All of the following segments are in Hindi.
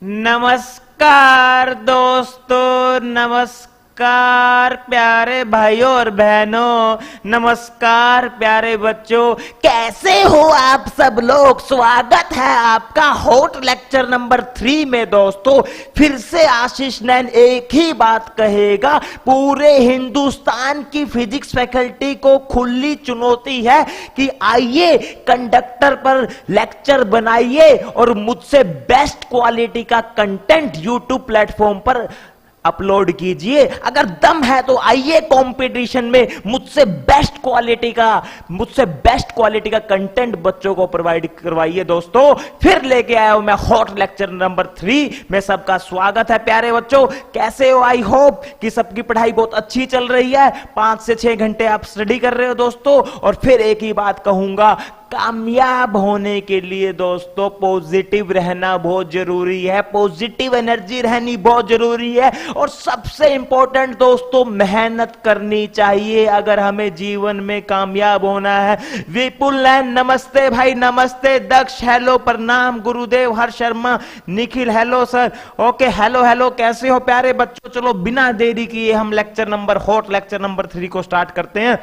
नमस्कार दोस्तों, नमस्कार प्यारे भाइयों और बहनों, नमस्कार प्यारे बच्चों। कैसे हो आप सब लोग? स्वागत है आपका हॉट लेक्चर नंबर 3 में। दोस्तों फिर से आशीष नैन एक ही बात कहेगा, पूरे हिंदुस्तान की फिजिक्स फैकल्टी को खुली चुनौती है कि आइए कंडक्टर पर लेक्चर बनाइए और मुझसे बेस्ट क्वालिटी का कंटेंट यूट्यूब प्लेटफॉर्म पर अपलोड कीजिए। अगर दम है तो आइए कंपटीशन में मुझसे बेस्ट क्वालिटी का कंटेंट बच्चों को प्रोवाइड करवाइए। दोस्तों फिर लेके आया हूं मैं हॉट लेक्चर नंबर 3 में। सबका स्वागत है प्यारे बच्चों। कैसे हो? आई होप कि सबकी पढ़ाई बहुत अच्छी चल रही है। 5 से 6 घंटे आप स्टडी कर रहे हो दोस्तों। और फिर एक ही बात कहूंगा, कामयाब होने के लिए दोस्तों पॉजिटिव रहना बहुत जरूरी है, पॉजिटिव एनर्जी रहनी बहुत जरूरी है। और सबसे इंपॉर्टेंट दोस्तों, मेहनत करनी चाहिए अगर हमें जीवन में कामयाब होना है। विपुल लैन नमस्ते भाई, नमस्ते। दक्ष हेलो, प्रणाम। गुरुदेव Har Sharma, Nikhil hello sir. Okay hello hello, कैसे हो प्यारे बच्चों? चलो बिना देरी किए हम हॉट लेक्चर नंबर 3 को स्टार्ट करते हैं।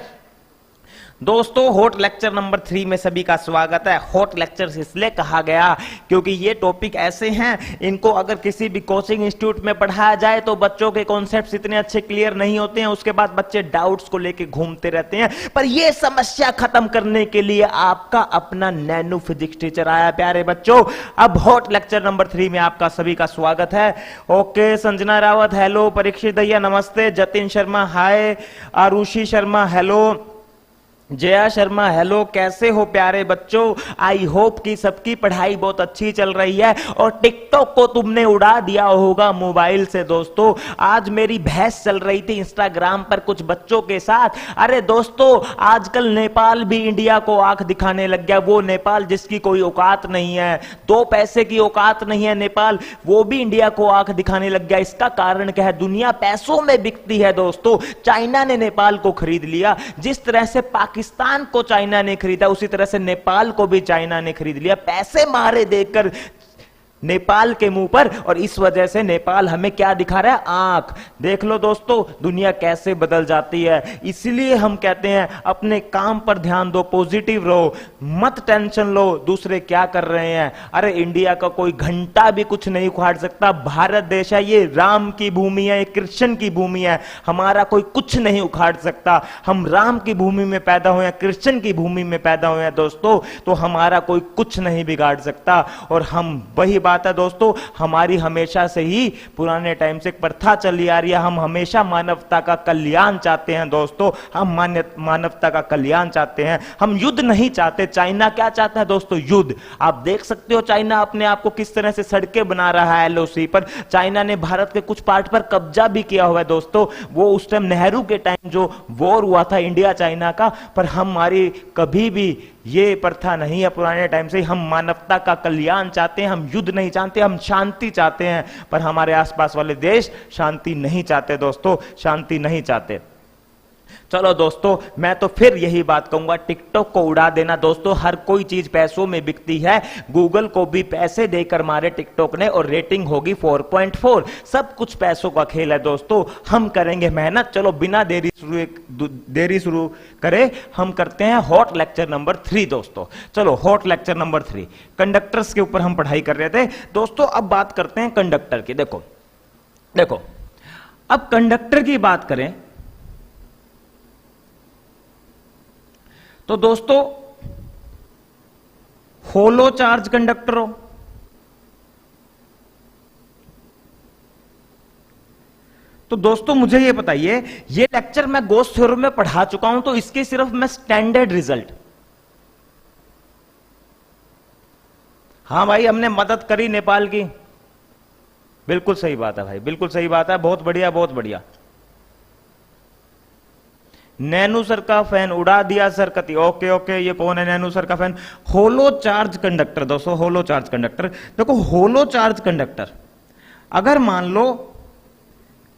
दोस्तों हॉट लेक्चर नंबर 3 में सभी का स्वागत है। हॉट लेक्चर इसलिए कहा गया क्योंकि ये टॉपिक ऐसे हैं, इनको अगर किसी भी कोचिंग इंस्टीट्यूट में पढ़ाया जाए तो बच्चों के कॉन्सेप्ट्स इतने अच्छे क्लियर नहीं होते हैं। उसके बाद बच्चे डाउट्स को लेके घूमते रहते हैं। पर ये समस्या खत्म करने के लिए आपका अपना नैनो फिजिक्स टीचर आया प्यारे बच्चों। अब हॉट लेक्चर नंबर 3 में आपका सभी का स्वागत है। ओके, संजना रावत हेलो, परीक्षित दैया नमस्ते, जतिन शर्मा हाय, आरुषि शर्मा हेलो, जया शर्मा हेलो। कैसे हो प्यारे बच्चों? आई होप कि सबकी पढ़ाई बहुत अच्छी चल रही है और टिकटॉक को तुमने उड़ा दिया होगा मोबाइल से। दोस्तों आज मेरी बहस चल रही थी इंस्टाग्राम पर कुछ बच्चों के साथ। अरे दोस्तों आजकल नेपाल भी इंडिया को आंख दिखाने लग गया। वो नेपाल जिसकी कोई औकात नहीं है, 2 पैसे की औकात नहीं है नेपाल, वो भी इंडिया को आंख दिखाने लग गया। इसका कारण क्या है? दुनिया पैसों में बिकती है दोस्तों। चाइना ने नेपाल को खरीद लिया। जिस तरह से पाकिस्तान को चाइना ने खरीदा उसी तरह से नेपाल को भी चाइना ने खरीद लिया, पैसे मारे देकर नेपाल के मुंह पर। और इस वजह से नेपाल हमें क्या दिखा रहा है? आंख। देख लो दोस्तों दुनिया कैसे बदल जाती है। इसलिए हम कहते हैं अपने काम पर ध्यान दो, पॉजिटिव रहो, मत टेंशन लो दूसरे क्या कर रहे हैं। अरे इंडिया का कोई घंटा भी कुछ नहीं उखाड़ सकता। भारत देश है, ये राम की भूमि है, ये कृष्ण की भूमि है। हमारा कोई कुछ नहीं उखाड़ सकता। हम राम की भूमि में पैदा हुए हैं, कृष्ण की भूमि में पैदा हुए हैं दोस्तों, तो हमारा कोई कुछ नहीं बिगाड़ सकता। और हम वही बात है दोस्तों, हमारी हमेशा से ही पुराने टाइम से एक प्रथा चली आ रही है। हम हमेशा मानवता का कल्याण चाहते हैं दोस्तों। हम मानवता का कल्याण चाहते हैं, हम युद्ध नहीं चाहते। चाइना क्या चाहता है दोस्तों? युद्ध। आप देख सकते हो चाइना अपने आप को किस तरह से सड़कें बना रहा है एलओसी पर। चाइना ने भारत के कुछ पार्ट पर कब्जा भी किया हुआ है दोस्तों। वो उस टाइम नेहरू के टाइम जो वॉर हुआ था इंडिया चाइना का, पर हमारी कभी भी ये प्रथा नहीं है। पुराने टाइम से हम मानवता का कल्याण चाहते हैं, हम युद्ध नहीं चाहते, हम शांति चाहते हैं। पर हमारे आसपास वाले देश शांति नहीं चाहते दोस्तों, शांति नहीं चाहते। चलो दोस्तों मैं तो फिर यही बात कहूंगा, टिकटॉक को उड़ा देना दोस्तों। हर कोई चीज पैसों में बिकती है। गूगल को भी पैसे देकर मारे टिकटॉक ने और रेटिंग होगी 4.4। सब कुछ पैसों का खेल है दोस्तों। हम करेंगे मेहनत। चलो बिना देरी शुरू करें, हम करते हैं हॉट लेक्चर नंबर 3 दोस्तों। चलो हॉट लेक्चर नंबर 3 कंडक्टर्स के ऊपर हम पढ़ाई कर रहे थे दोस्तों। अब बात करते हैं कंडक्टर की। देखो अब कंडक्टर की बात करें तो दोस्तों होलो चार्ज कंडक्टर हो, तो दोस्तों मुझे ये बताइए, ये लेक्चर मैं गोस थ्योरम में पढ़ा चुका हूं, तो इसके सिर्फ मैं स्टैंडर्ड रिजल्ट, हाँ भाई हमने मदद करी नेपाल की, बिल्कुल सही बात है भाई, बिल्कुल सही बात है, बहुत बढ़िया बहुत बढ़िया। नैनू सर का फैन उड़ा दिया सर कति। ओके ओके, ये कौन है नैनू सर का फैन? होलो चार्ज कंडक्टर दोस्तों, होलो चार्ज कंडक्टर। देखो होलो चार्ज कंडक्टर, अगर मान लो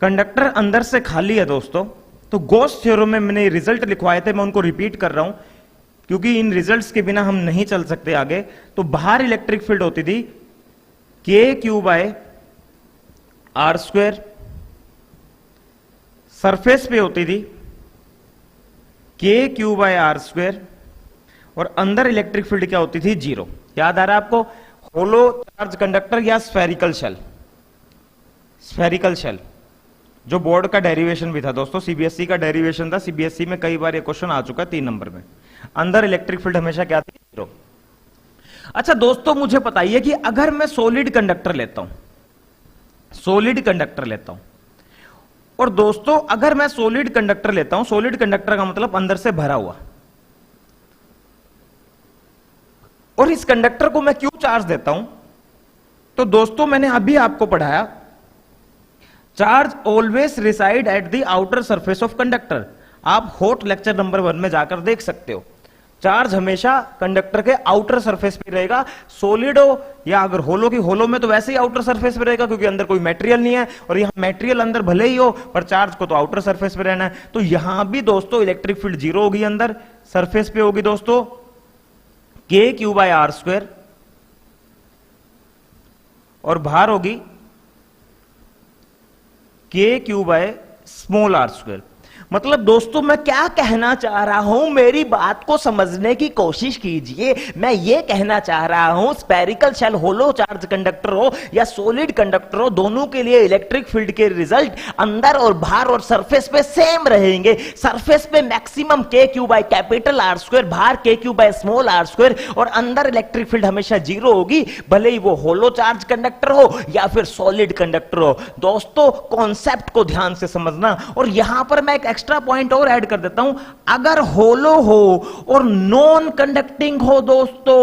कंडक्टर अंदर से खाली है दोस्तों, तो गोस थ्योरम में मैंने रिजल्ट लिखवाए थे, मैं उनको रिपीट कर रहा हूं क्योंकि इन रिजल्ट्स के बिना हम नहीं चल सकते आगे। तो बाहर इलेक्ट्रिक फील्ड होती थी k/2 आर स्क्वायर, सरफेस पे होती थी K Q by r square, और अंदर इलेक्ट्रिक फील्ड क्या होती थी? जीरो। याद आ रहा है आपको? होलो चार्ज कंडक्टर या स्फेरिकल शेल, स्फेरिकल शेल जो बोर्ड का डेरिवेशन भी था दोस्तों, सीबीएसई का डेरिवेशन था, सीबीएसई में कई बार ये क्वेश्चन आ चुका है 3 नंबर में। अंदर इलेक्ट्रिक फील्ड हमेशा क्या थी? जीरो। अच्छा दोस्तों मुझे बताइए कि अगर मैं सॉलिड कंडक्टर लेता हूं, सॉलिड कंडक्टर लेता हूं, और दोस्तों अगर मैं सॉलिड कंडक्टर लेता हूं, सॉलिड कंडक्टर का मतलब अंदर से भरा हुआ, और इस कंडक्टर को मैं क्यों चार्ज देता हूं? तो दोस्तों मैंने अभी आपको पढ़ाया, charge always reside at the outer surface of conductor. आप हॉट लेक्चर नंबर 1 में जाकर देख सकते हो, चार्ज हमेशा कंडक्टर के आउटर सरफेस पे रहेगा, सॉलिड हो या अगर होलो की, होलो में तो वैसे ही आउटर सरफेस पे रहेगा क्योंकि अंदर कोई मटेरियल नहीं है, और यहां मटेरियल अंदर भले ही हो पर चार्ज को तो आउटर सरफेस पे रहना है। तो यहां भी दोस्तों इलेक्ट्रिक फील्ड जीरो होगी, अंदर सरफेस पे होगी दोस्तों K Q by r square, और बाहर होगी के Q by small are square. मतलब दोस्तों मैं क्या कहना चाह रहा हूं, मेरी बात को समझने की कोशिश कीजिए। मैं ये कहना चाह रहा हूं स्फेरिकल शेल होलो चार्ज कंडक्टर हो या सॉलिड कंडक्टर हो, दोनों के लिए इलेक्ट्रिक फील्ड के रिजल्ट अंदर और बाहर और सरफेस पे सेम रहेंगे। सरफेस पे maximum K Q by capital are square, बाहर K Q by small are square, और अंदर इलेक्ट्रिक फील्ड हमेशा जीरो होगी, भले ही वो होलो चार्ज कंडक्टर हो या फिर सॉलिड कंडक्टर हो। दोस्तों कॉन्सेप्ट को ध्यान से समझना। और यहां पर मैं एक एक्स्ट्रा पॉइंट और ऐड कर देता हूं, अगर होलो हो और नॉन कंडक्टिंग हो दोस्तों,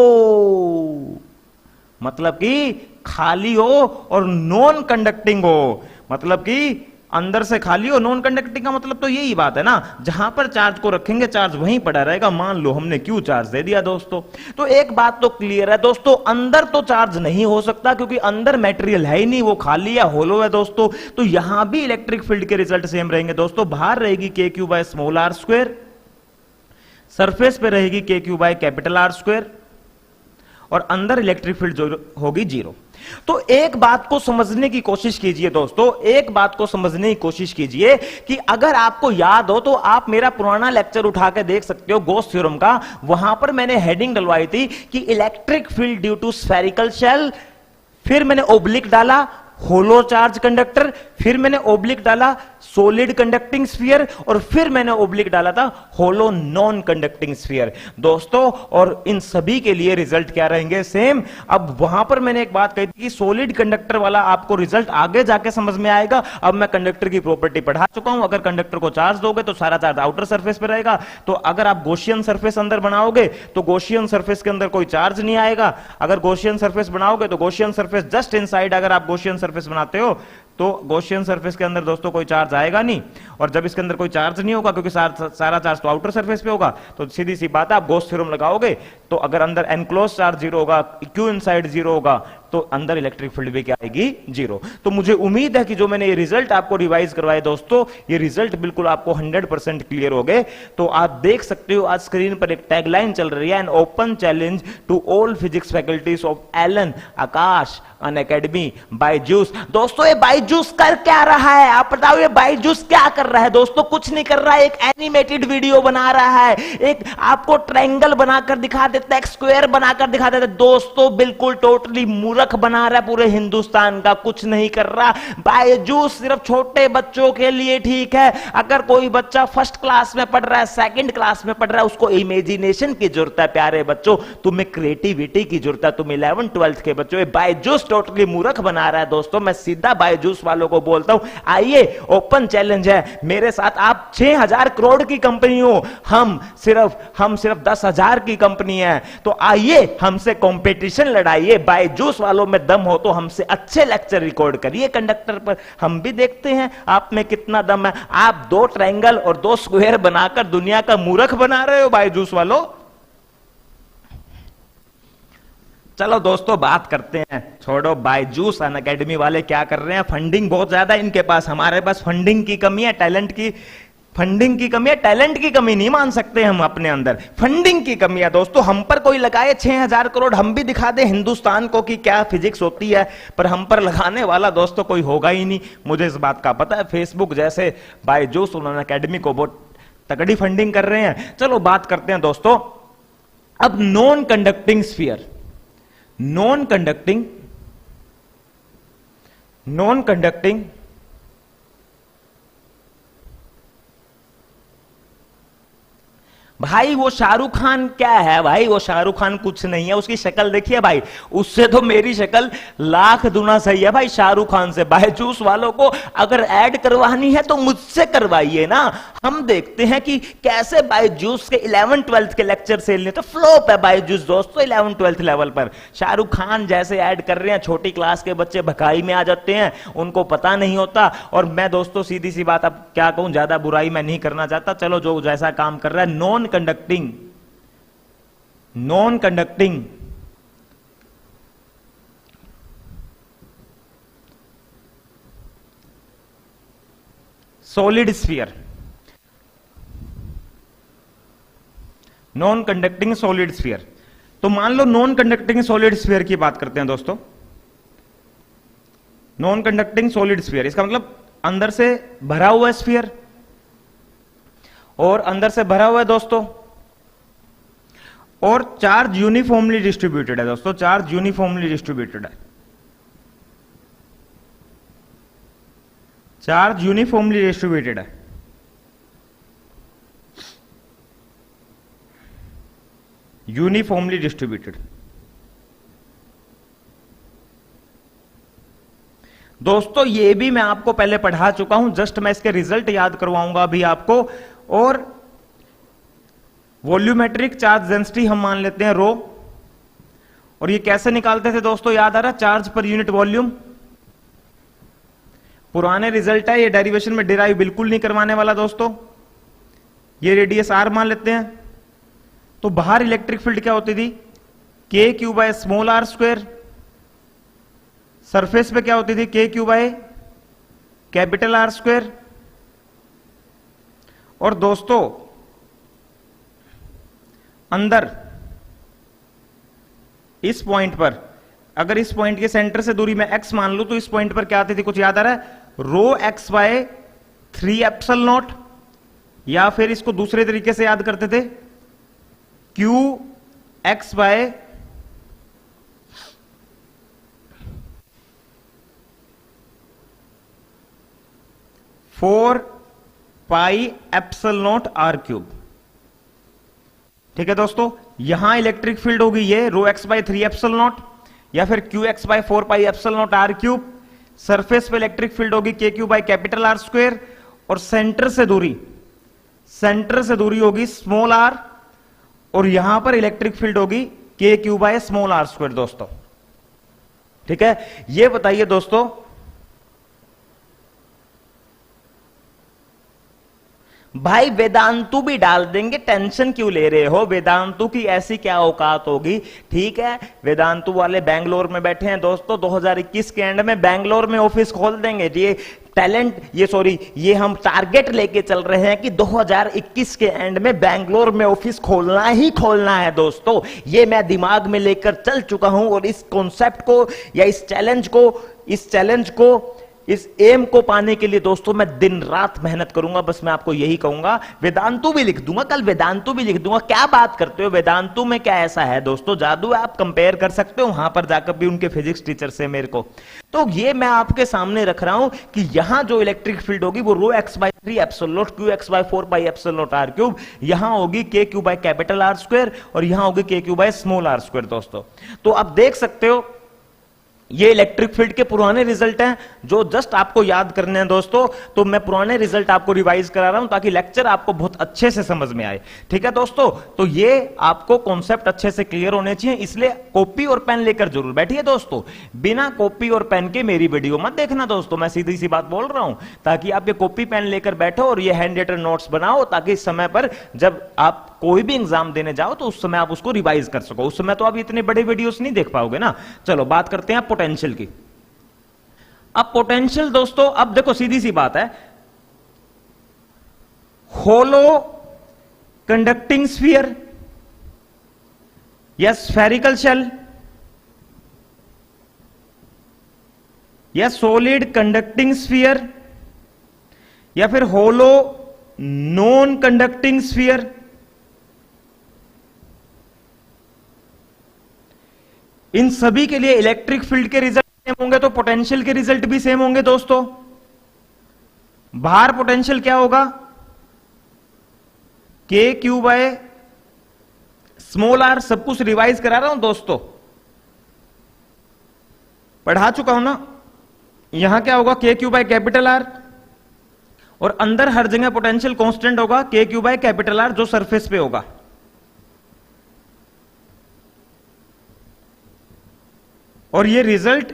मतलब कि खाली हो और नॉन कंडक्टिंग हो, मतलब कि अंदर से खाली हो, नॉन कंडक्टिंग का मतलब तो यही बात है ना, जहां पर चार्ज को रखेंगे चार्ज वहीं पड़ा रहेगा। मान लो हमने क्यू चार्ज दे दिया दोस्तों, तो एक बात तो क्लियर है दोस्तों, अंदर तो चार्ज नहीं हो सकता क्योंकि अंदर मटेरियल है ही नहीं, वो खाली या होलो है दोस्तों। तो यहां भी इलेक्ट्रिक फील्ड के रिजल्ट सेम रहेंगे दोस्तों। बाहर रहेगी K Q by small are square, surface पे रहेगी K Q by capital are square, और अंदर इलेक्ट्रिक फील्ड जो होगी जीरो। तो एक बात को समझने की कोशिश कीजिए दोस्तों, एक बात को समझने की कोशिश कीजिए कि अगर आपको याद हो तो आप मेरा पुराना लेक्चर उठा के देख सकते हो गॉस थ्योरम का। वहां पर मैंने हेडिंग डलवाई थी कि electric field due to spherical shell, फिर मैंने ओब्लिक डाला होलो चार्ज कंडक्टर, फिर मैंने ओब्लिक डाला सॉलिड कंडक्टिंग स्फीयर, और फिर मैंने ओब्लिक डाला था होलो नॉन कंडक्टिंग स्फीयर दोस्तों। और इन सभी के लिए रिजल्ट क्या रहेंगे? सेम। अब वहां पर मैंने एक बात कही थी कि सॉलिड कंडक्टर वाला आपको रिजल्ट आगे जाके समझ में आएगा। अब मैं कंडक्टर की प्रॉपर्टी पढ़ा चुका हूं, अगर कंडक्टर को चार्ज दोगे तो सारा चार्ज आउटर सरफेस पे रहेगा। तो अगर आप गॉसियन सरफेस अंदर बनाओगे तो गॉसियन सरफेस के अंदर कोई चार्ज नहीं आएगा। अगर गॉसियन सरफेस बनाओगे तो गॉसियन सरफेस जस्ट इनसाइड, अगर आप गॉसियन सरफेस बनाते हो तो गॉसियन सरफेस के अंदर दोस्तों कोई चार्ज आएगा नहीं, और जब इसके अंदर कोई चार्ज नहीं होगा क्योंकि सारा चार्ज तो आउटर सरफेस पे होगा, तो सीधी सी बात है आप गॉस थ्योरम लगाओगे तो अगर अंदर एनक्लोज चार्ज जीरो होगा, क्यू इनसाइड जीरो होगा, तो अंदर इलेक्ट्रिक फील्ड भी क्या आएगी? जीरो। तो मुझे उम्मीद है कि जो मैंने ये रिजल्ट आपको रिवाइज करवाए दोस्तों, ये रिजल्ट बिल्कुल आपको 100% क्लियर हो गए। तो आप देख सकते हो आज स्क्रीन पर एक टैगलाइन चल रही है, an open challenge to all physics faculties of Allen Aakash Unacademy Byju's. दोस्तों ये बायजूस कर क्या रहा है? आप बताओ ये बायजूस क्या कर रहा है? दोस्तों कुछ नहीं कर रहा है, एक एनिमेटेड वीडियो बना रहा है, एक आपको ट्रायंगल बनाकर दिखा देता है, एक स्क्वायर बनाकर दिखा देता है। दोस्तों बिल्कुल टोटली मूर्ख बना रहा है पूरे हिंदुस्तान का, कुछ नहीं कर रहा। बायजूस सिर्फ छोटे बच्चों के लिए ठीक है। अगर कोई बच्चा फर्स्ट क्लास में पढ़ रहा है, सेकंड क्लास में पढ़ रहा है, उसको इमेजिनेशन की जरूरत है प्यारे बच्चों, तुम्हें क्रिएटिविटी की जरूरत है। तुम 11th 12th के बच्चों, बायजूस टोटली मूर्ख बना रहा है दोस्तों। मैं सीधा बायजूस वालों को बोलता हूं, आइए ओपन चैलेंज है मेरे साथ। आप 6000 करोड़ की कंपनी हो, हम सिर्फ 10,000 की कंपनी है, तो आइए हमसे कंपटीशन लड़ाइए। बायजूस वालों में दम हो तो हमसे अच्छे लेक्चर रिकॉर्ड करिए कंडक्टर पर, हम भी देखते हैं आप में कितना दम है। आप 2 ट्रायंगल और 2 स्क्वायर बनाकर दुनिया का मूर्ख बना रहे हो बायजूस वालों। चलो दोस्तों बात करते हैं, छोड़ो बायजूस अन अकेडमी वाले क्या कर रहे हैं। फंडिंग बहुत ज्यादा इनके पास, हमारे पास फंडिंग की कमी है, टैलेंट की फंडिंग की कमी है, टैलेंट की कमी नहीं मान सकते हम अपने अंदर, फंडिंग की कमी है दोस्तों। हम पर कोई लगाए 6,000 करोड़, हम भी दिखा दे हिंदुस्तान को कि क्या फिजिक्स होती है, पर हम पर लगाने वाला दोस्तों कोई होगा ही नहीं, मुझे इस बात का पता है। फेसबुक जैसे बायजूस उन्होंने एकेडमी को बहुत तगड़ी फंडिंग कर रहे हैं। चलो बात करते हैं दोस्तों अब non conducting sphere. Non conducting भाई वो शाहरुख खान क्या है भाई, वो शाहरुख खान कुछ नहीं है, उसकी शक्ल देखिए भाई, उससे तो मेरी शक्ल लाख गुना सही है भाई शाहरुख खान से। बायजूस वालों को अगर ऐड करवानी है तो मुझसे करवाइए ना, हम देखते हैं कि कैसे बायजूस के 11th-12th के लेक्चर सेल नहीं तो फ्लॉप है बायजूस दोस्तों 11th-12th लेवल पर। शाहरुख खान जैसे ऐड कर रहे हैं, छोटी क्लास के बच्चे भकाई में आ जाते हैं, उनको पता नहीं होता। और मैं दोस्तों सीधी सी बात अब क्या कहूं, ज्यादा बुराई मैं नहीं करना चाहता, चलो जो जैसा काम कर रहा है। Non conducting solid sphere, non conducting solid sphere. तो मान लो नॉन कंडक्टिंग सॉलिड स्फीयर की बात करते हैं दोस्तों। नॉन कंडक्टिंग सॉलिड स्फीयर इसका मतलब अंदर से भरा हुआ स्फीयर, और अंदर से भरा हुआ है दोस्तों, और चार्ज यूनिफॉर्मली डिस्ट्रीब्यूटेड है दोस्तों, चार्ज यूनिफॉर्मली डिस्ट्रीब्यूटेड है, चार्ज यूनिफॉर्मली डिस्ट्रीब्यूटेड है। यूनिफॉर्मली डिस्ट्रीब्यूटेड दोस्तों, ये भी मैं आपको पहले पढ़ा चुका हूं, जस्ट मैं इसके रिजल्ट याद करवाऊंगा अभी आपको। और वॉल्यूमेट्रिक चार्ज डेंसिटी हम मान लेते हैं रो, और ये कैसे निकालते थे दोस्तों, याद आ रहा, चार्ज पर यूनिट वॉल्यूम। पुराने रिजल्ट है, ये डेरिवेशन में डिराइव बिल्कुल नहीं करवाने वाला दोस्तों। ये रेडियस आर मान लेते हैं, तो बाहर इलेक्ट्रिक फील्ड क्या होती थी, K Q by small are square. Surface पे क्या होती थी, K Q by capital are square. और दोस्तों अंदर इस पॉइंट पर, अगर इस पॉइंट के सेंटर से दूरी में x मान लूं, तो इस पॉइंट पर क्या आती थी, कुछ याद आ रहा है, rho x by 3 epsilon naught, या फिर इसको दूसरे तरीके से याद करते थे, Q x by 4 pi epsilon naught are cube. ठीक है दोस्तों, यहां इलेक्ट्रिक फील्ड होगी ये rho x by 3 epsilon naught, या फिर Q x by 4 pi epsilon naught are cube. Surface पे इलेक्ट्रिक फील्ड होगी के Q by capital are square, और सेंटर से दूरी होगी स्मॉल आर, और यहां पर इलेक्ट्रिक फील्ड होगी के Q by small are square दोस्तों। ठीक है, ये बताइए दोस्तों, भाई वेदांतु भी डाल देंगे, टेंशन क्यों ले रहे हो, वेदांतु की ऐसी क्या औकात होगी। ठीक है, वेदांतु वाले बैंगलोर में बैठे हैं दोस्तों, 2021 के एंड में बैंगलोर में ऑफिस खोल देंगे। ये टैलेंट, ये हम टारगेट लेके चल रहे हैं कि 2021 के एंड में बैंगलोर में ऑफिस खोलना ही खोलना है दोस्तों। ये मैं दिमाग में लेकर चल चुका हूं, और इस कॉन्सेप्ट को या इस चैलेंज को इस एम को पाने के लिए दोस्तों मैं दिन रात मेहनत करूंगा। बस मैं आपको यही कहूंगा, वेदांतु भी लिख दूंगा, कल वेदांतु भी लिख दूंगा। क्या बात करते हो, वेदांतु में क्या ऐसा है दोस्तों, जादू है, आप कंपेयर कर सकते हो वहां पर जाकर भी उनके फिजिक्स टीचर से मेरे को। तो ये मैं आपके सामने रख रहा हूं कि यहां जो इलेक्ट्रिक फील्ड होगी वो rho x by 3 epsilon naught q x by 4 pi epsilon naught are cube, यहां होगी के Q by capital are square, और यहां होगी के Q by small are square दोस्तों। तो आप देख सकते हो ये इलेक्ट्रिक फील्ड के पुराने रिजल्ट हैं जो जस्ट आपको याद करने हैं दोस्तों। तो मैं पुराने रिजल्ट आपको रिवाइज करा रहा हूं ताकि लेक्चर आपको बहुत अच्छे से समझ में आए। ठीक है दोस्तों, तो ये आपको कॉन्सेप्ट अच्छे से क्लियर होने चाहिए, इसलिए कॉपी और पेन लेकर जरूर बैठिए दोस्तों। बिना कॉपी और पेन के मेरी वीडियो मत देखना दोस्तों, मैं सीधी सी बात बोल रहा हूं, ताकि आप ये कॉपी पेन लेकर बैठो और ये हैंड रिटन नोट्स बनाओ, ताकि इस समय पर जब आप कोई भी एग्जाम देने जाओ तो उस समय आप उसको रिवाइज कर सको। उस समय तो आप इतने बड़े वीडियोस नहीं देख पाओगे ना। चलो बात करते हैं पोटेंशियल की। अब पोटेंशियल दोस्तों, अब देखो सीधी सी बात है, होलो कंडक्टिंग स्फीयर या स्फेरिकल शेल या सॉलिड कंडक्टिंग स्फीयर या फिर होलो नॉन कंडक्टिंग स्फीयर। इन सभी के लिए इलेक्ट्रिक फील्ड के रिजल्ट सेम होंगे तो पोटेंशियल के रिजल्ट भी सेम होंगे दोस्तों। बाहर पोटेंशियल क्या होगा, के क्यू बाय स्मॉल आर। सब कुछ रिवाइज करा रहा हूं दोस्तों, पढ़ा चुका हूं ना। यहां क्या होगा, के क्यू बाय कैपिटल आर, और अंदर हर जगह पोटेंशियल कांस्टेंट होगा के क्यू बाय कैपिटल आर, जो सरफेस पे होगा। और ये रिजल्ट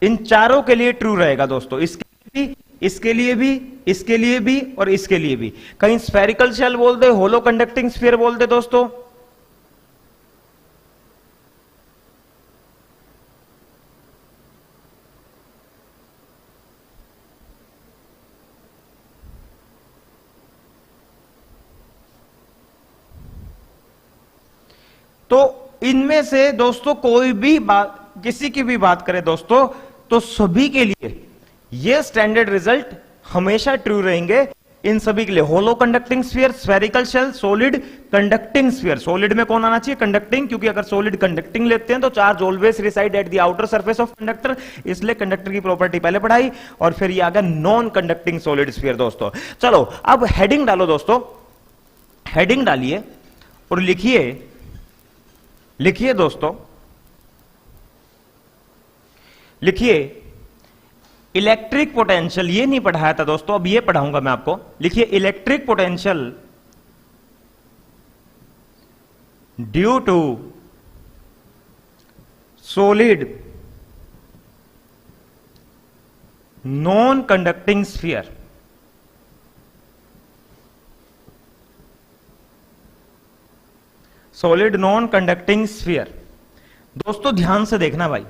इन चारों के लिए ट्रू रहेगा दोस्तों, इसके लिए भी, इसके लिए भी, इसके लिए भी और इसके लिए भी। कहीं स्फेरिकल शेल बोल दे, होलो कंडक्टिंग स्फीयर बोल दे दोस्तों। तो इनमें से दोस्तों कोई भी बात, किसी की भी बात करें दोस्तों, तो सभी के लिए ये स्टैंडर्ड रिजल्ट हमेशा ट्रू रहेंगे। इन सभी के लिए hollow conducting sphere, spherical shell, solid conducting sphere. Solid में कौन आना चाहिए, कंडक्टिंग, क्योंकि अगर सॉलिड कंडक्टिंग लेते हैं तो charge always reside at the outer surface of conductor, इसलिए कंडक्टर की प्रॉपर्टी पहले पढ़ाई। और फिर ये आ गया नॉन कंडक्टिंग सॉलिड स्फीयर दोस्तों। चलो अब हेडिंग डालो दोस्तों, हेडिंग डालिए और लिखिए, लिखिए दोस्तों, लिखिए इलेक्ट्रिक पोटेंशियल। ये नहीं पढ़ाया था दोस्तों, अब ये पढ़ाऊंगा मैं आपको। लिखिए electric potential due to solid non conducting sphere. Solid non conducting sphere. दोस्तों ध्यान से देखना भाई,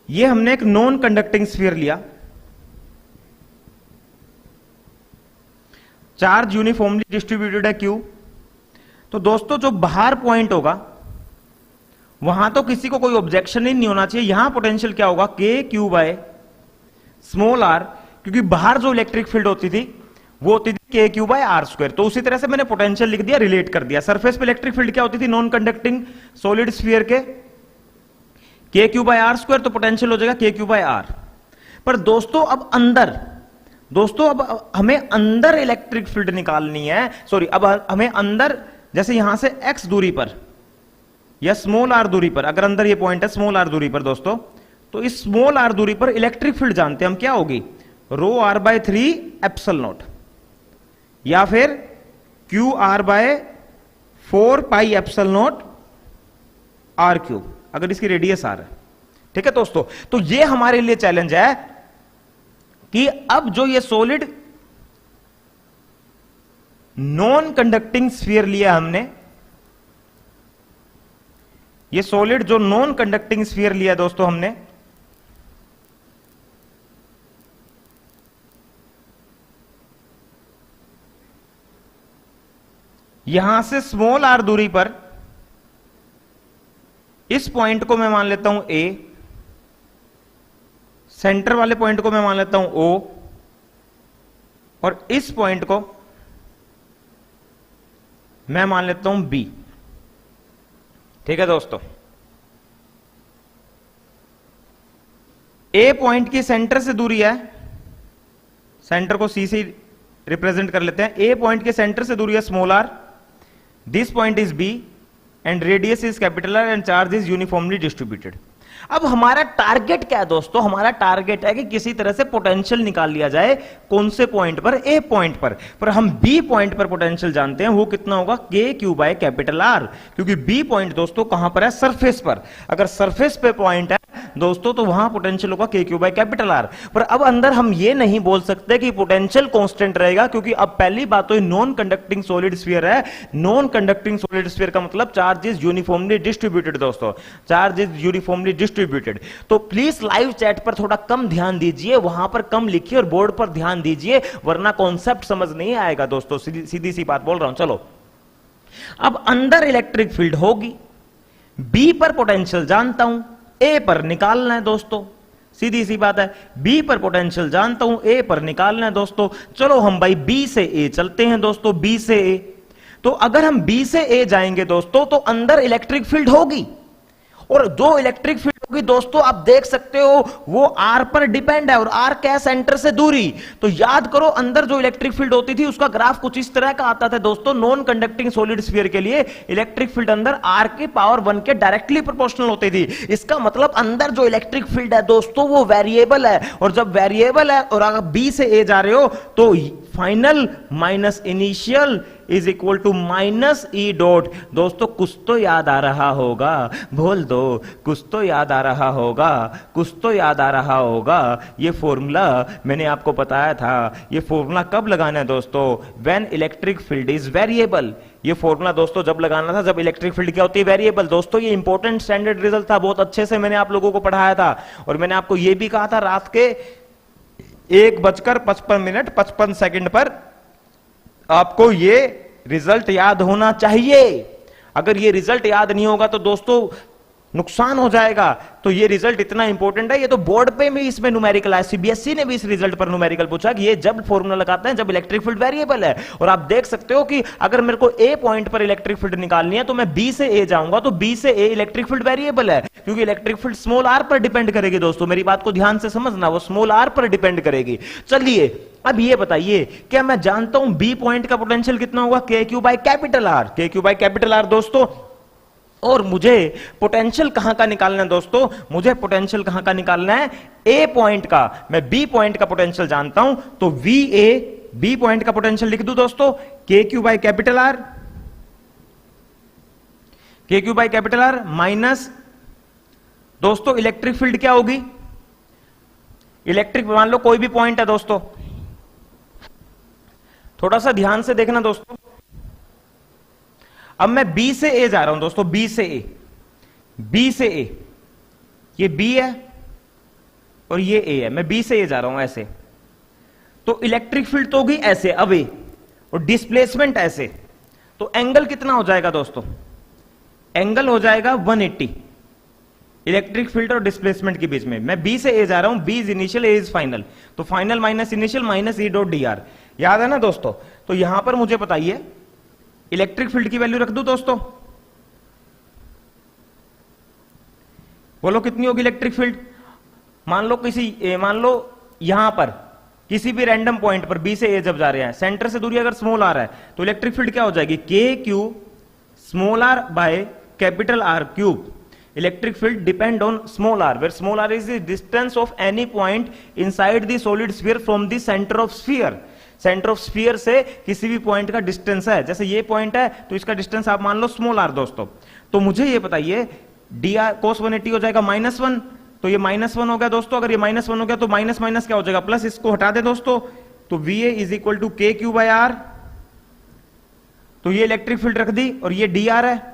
ये हमने एक नॉन कंडक्टिंग स्फीयर लिया, चार्ज यूनिफॉर्मली डिस्ट्रीब्यूटेड है क्यू। तो दोस्तों जो बाहर पॉइंट होगा वहां तो किसी को कोई ऑब्जेक्शन ही नहीं होना चाहिए। यहां पोटेंशियल क्या होगा, के क्यू बाय स्मॉल आर, क्योंकि बाहर जो इलेक्ट्रिक फील्ड होती थी वो होती थी K Q by r square. तो उसी तरह से मैंने पोटेंशियल लिख दिया, रिलेट कर दिया। सरफेस पे इलेक्ट्रिक फील्ड क्या होती थी, नॉन कंडक्टिंग सॉलिड स्फीयर के क्यू बाय आर स्क्वायर, तो पोटेंशियल हो जाएगा के क्यू बाय आर। पर दोस्तों अब अंदर, दोस्तों अब हमें अंदर इलेक्ट्रिक फील्ड निकालनी है, सॉरी अब हमें अंदर, जैसे यहां से x दूरी पर या स्मॉल r दूरी पर, अगर अंदर ये पॉइंट है स्मॉल r दूरी पर दोस्तों, तो इस स्मॉल r दूरी पर इलेक्ट्रिक फील्ड जानते हैं हम, क्या होगी, rho r by 3 epsilon naught, या फिर Q are by 4 pi epsilon naught are cube, अगर इसकी रेडियस आर है। ठीक है दोस्तों, तो ये हमारे लिए चैलेंज है कि अब जो ये सॉलिड नॉन कंडक्टिंग स्फीयर लिया हमने, ये सॉलिड जो नॉन कंडक्टिंग स्फीयर लिया दोस्तों हमने, यहां से स्मॉल आर दूरी पर इस पॉइंट को मैं मान लेता हूं ए, सेंटर वाले पॉइंट को मैं मान लेता हूं ओ, और इस पॉइंट को मैं मान लेता हूं बी। ठीक है दोस्तों, ए पॉइंट की सेंटर से दूरी है, सेंटर को सी से रिप्रेजेंट कर लेते हैं। ए पॉइंट के सेंटर से दूरी है small R, this point is B and radius is capital R and charge is uniformly distributed. अब हमारा टारगेट क्या है दोस्तों, हमारा टारगेट है कि किसी तरह से पोटेंशियल निकाल लिया जाए, कौन से पॉइंट पर, ए पॉइंट पर हम बी पॉइंट पर पोटेंशियल जानते हैं, वो कितना होगा, के क्यू बाय कैपिटल आर, क्योंकि बी पॉइंट दोस्तों कहां पर है, सरफेस पर। अगर सरफेस पे पॉइंट है दोस्तों, तो वहां पोटेंशियल होगा के क्यू बाई कैपिटल आर। पर अब अंदर हम ये नहीं बोल सकते कि पोटेंशियल कांस्टेंट रहेगा, क्योंकि अब पहली बात तो नॉन कंडक्टिंग सॉलिड स्फीयर है। नॉन कंडक्टिंग सॉलिड स्फीयर का मतलब चार्ज इज यूनिफॉर्मली डिस्ट्रीब्यूटेड दोस्तों, चार्ज इज यूनिफॉर्मली डिस्ट्रीब्यूटेड। तो प्लीज लाइव चैट पर थोड़ा कम ध्यान दीजिए, वहां पर कम लिखिए और बोर्ड पर ध्यान दीजिए, वरना कॉन्सेप्ट समझ नहीं आएगा दोस्तों। सीधी सी बात बोल रहा हूं। चलो, अब अंदर इलेक्ट्रिक फील्ड होगी, बी पर पोटेंशियल जानता हूं, ए पर निकालना है दोस्तों, सीधी सी बात है। बी पर पोटेंशियल जानता हूं, ए पर निकालना है दोस्तों। चलो हम भाई बी से ए चलते हैं दोस्तों, बी से ए। तो अगर हम बी से ए जाएंगे दोस्तों, तो अंदर इलेक्ट्रिक फील्ड होगी, और जो इलेक्ट्रिक फील्ड होगी दोस्तों आप देख सकते हो वो आर पर डिपेंड है, और आर क्या है, सेंटर से दूरी। तो याद करो अंदर जो इलेक्ट्रिक फील्ड होती थी उसका ग्राफ कुछ इस तरह का आता था दोस्तों। नॉन कंडक्टिंग सॉलिड स्फीयर के लिए इलेक्ट्रिक फील्ड अंदर आर के पावर 1 के डायरेक्टली प्रोपोर्शनल होती थी। इसका मतलब अंदर जो इलेक्ट्रिक फील्ड है दोस्तों वो वेरिएबल है, और जब वेरिएबल है और अगर बी से ए जा रहे हो तो final minus initial is equal to minus E dot. दोस्तों कुछ तो याद आ रहा होगा, बोल दो, कुछ तो याद आ रहा होगा, कुछ तो याद आ रहा होगा। ये फॉर्मूला मैंने आपको बताया था, ये फॉर्मूला कब लगाना है दोस्तों, when electric field is variable. ये फॉर्मूला दोस्तों जब लगाना था जब इलेक्ट्रिक फील्ड क्या होती है, वेरिएबल। दोस्तों ये इंपॉर्टेंट स्टैंडर्ड रिजल्ट था, बहुत अच्छे से मैंने आप लोगों को पढ़ाया था, और मैंने आपको यह भी कहा था रात के 1:55 पर आपको ये रिजल्ट याद होना चाहिए। अगर ये रिजल्ट याद नहीं होगा तो दोस्तों नुकसान हो जाएगा। तो ये रिजल्ट इतना इंपॉर्टेंट है, ये तो बोर्ड पे भी इसमें न्यूमेरिकल है, सीबीएसई ने भी इस रिजल्ट पर न्यूमेरिकल पूछा कि ये जब फॉर्मूला लगाते हैं जब इलेक्ट्रिक फील्ड वेरिएबल है। और आप देख सकते हो कि अगर मेरे को ए पॉइंट पर इलेक्ट्रिक फील्ड निकालनी है तो मैं बी से ए जाऊंगा, तो बी से ए इलेक्ट्रिक फील्ड वेरिएबल है, क्योंकि इलेक्ट्रिक फील्ड स्मॉल आर पर डिपेंड करेगी दोस्तों। मेरी बात को ध्यान से समझना, वो स्मॉल आर पर डिपेंड करेगी। चलिए अब ये बताइए, क्या मैं जानता हूं बी पॉइंट का पोटेंशियल कितना होगा, के Q by capital R, K Q by capital R दोस्तों। और मुझे पोटेंशियल कहां का निकालना है दोस्तों, मुझे पोटेंशियल कहां का निकालना है, ए पॉइंट का। मैं बी पॉइंट का पोटेंशियल जानता हूं, तो वी ए, बी पॉइंट का पोटेंशियल लिख दूं दोस्तों, K Q by capital R, K Q by capital R minus दोस्तों इलेक्ट्रिक फील्ड क्या होगी, इलेक्ट्रिक, मान लो कोई भी पॉइंट है दोस्तों, थोड़ा सा ध्यान से देखना दोस्तों। अब मैं बी से ए जा रहा हूं दोस्तों, बी से ए, बी से ए, ये बी है और ये ए है, मैं बी से ए जा रहा हूं ऐसे। तो इलेक्ट्रिक फील्ड तो होगी ऐसे अवे, और डिस्प्लेसमेंट ऐसे। तो एंगल कितना हो जाएगा दोस्तों, एंगल हो जाएगा 180 इलेक्ट्रिक फील्ड और डिस्प्लेसमेंट के बीच में। मैं बी से ए जा रहा हूं, B is initial, A is final, तो final minus initial minus E dot d r. याद है ना दोस्तों। तो यहां पर मुझे बताइए इलेक्ट्रिक फील्ड की वैल्यू रख दूं दोस्तों, बोलो कितनी होगी इलेक्ट्रिक फील्ड। मान लो यहां पर किसी भी रैंडम पॉइंट पर बी से ए जब जा रहे हैं, सेंटर से दूरी अगर स्मॉल आर है तो इलेक्ट्रिक फील्ड क्या हो जाएगी, K Q small are by capital R cube. Electric field depend on small R, where small R is the distance of any point inside the solid sphere from the centre of sphere. Centre of sphere से किसी भी पॉइंट का डिस्टेंस है, जैसे ये पॉइंट है तो इसका डिस्टेंस आप मान लो स्मॉल आर दोस्तों। तो मुझे ये बताइए डी आर कोस 180 हो जाएगा -1, तो ये -1 हो गया दोस्तों। अगर ये -1 हो गया तो माइनस माइनस क्या हो जाएगा, प्लस, इसको हटा दे दोस्तों, तो V A is equal to K Q by R. तो ये इलेक्ट्रिक फील्ड रख दी और ये डी आर है,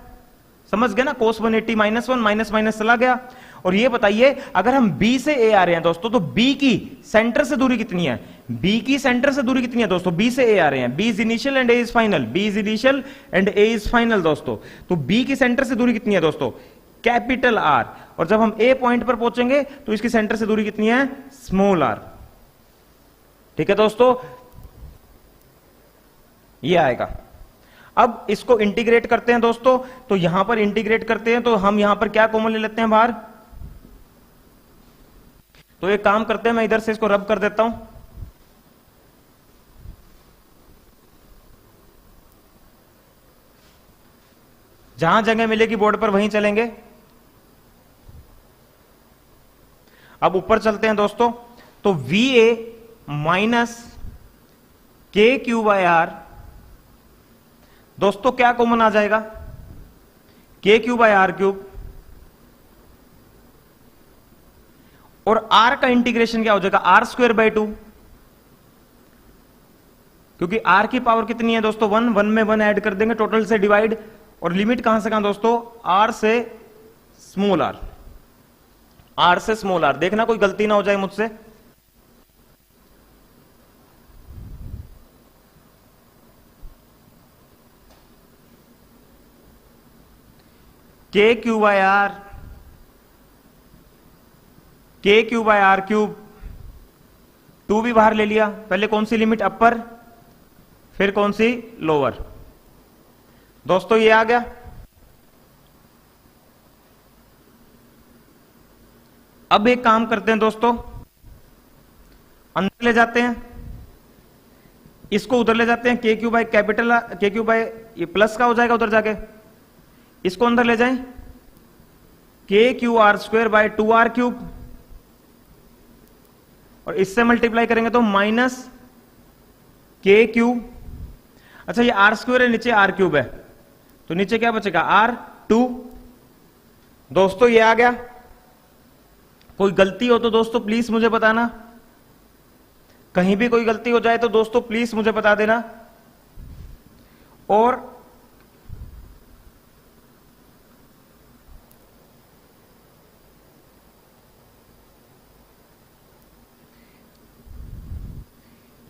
समझ गए ना, कोस 180 -1 माइनस माइनस चला गया। और ये बताइए अगर हम बी से ए आ रहे हैं दोस्तों, तो बी की सेंटर से दूरी कितनी है, बी की सेंटर से दूरी कितनी है दोस्तों, बी से ए आ रहे हैं, B is initial and A is final, B is initial and A is final दोस्तों। तो बी की सेंटर से दूरी कितनी है दोस्तों, कैपिटल आर। और जब हम ए पॉइंट पर पहुंचेंगे तो इसकी सेंटर से दूरी कितनी है, स्मॉल आर। ठीक है दोस्तों, ये आएगा। अब इसको इंटीग्रेट करते हैं दोस्तों, तो यहां पर इंटीग्रेट करते हैं तो हम यहां पर क्या कॉमन ले लेते हैं बाहर। तो एक काम करते हैं, मैं इधर से इसको रब कर देता हूं, जहां जगह मिलेगी बोर्ड पर वहीं चलेंगे। अब ऊपर चलते हैं दोस्तों, तो वी ए माइनस के क्यू बाई आर दोस्तों क्या कॉमन आ जाएगा, के क्यू बाई आर क्यूब। और आर का इंटीग्रेशन क्या हो जाएगा, आर स्क्वायर बाई 2, क्योंकि आर की पावर कितनी है दोस्तों 1, 1 में 1 ऐड कर देंगे, टोटल से डिवाइड, और लिमिट कहां से कहां दोस्तों, आर से स्मॉल आर, आर से स्मॉल आर। देखना कोई गलती ना हो जाए मुझसे। के Q by R, K Q by are cube, 2 भी बाहर ले लिया, पहले कौन सी लिमिट, अपर, फिर कौन सी, लोअर। दोस्तों ये आ गया। अब एक काम करते हैं दोस्तों, अंदर ले जाते हैं, इसको उधर ले जाते हैं, के क्यू बाय कैपिटल, के क्यू बाय ये प्लस का हो जाएगा उधर जाके, इसको अंदर ले जाएं, के Q R square by 2r cube, और इससे मल्टीप्लाई करेंगे तो माइनस के क्यू, अच्छा ये आर स्क्वायर है, नीचे आर क्यूब है, तो नीचे क्या बचेगा, R2। दोस्तों ये आ गया। कोई गलती हो तो दोस्तों प्लीज मुझे बताना, कहीं भी कोई गलती हो जाए तो दोस्तों प्लीज मुझे बता देना। और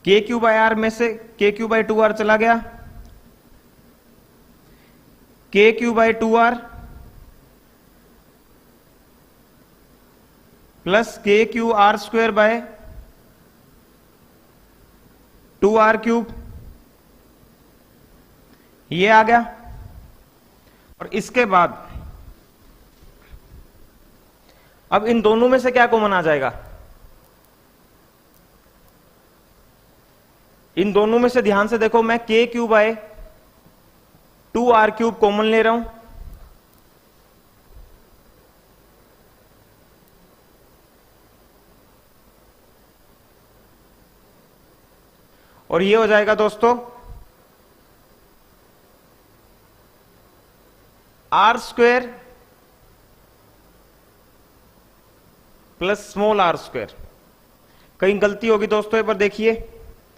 के क्यू बाय आर में से के क्यू बाय 2r चला गया, के Q by 2r plus k Q R square by 2r cube, ये आ गया। और इसके बाद अब इन दोनों में से क्या कॉमन आ जाएगा, इन दोनों में से ध्यान से देखो, मैं के Q by 2r cube common ले रहा हूं, और ये हो जाएगा दोस्तों R square plus small are square. कहीं गलती होगी दोस्तों, एक बार देखिए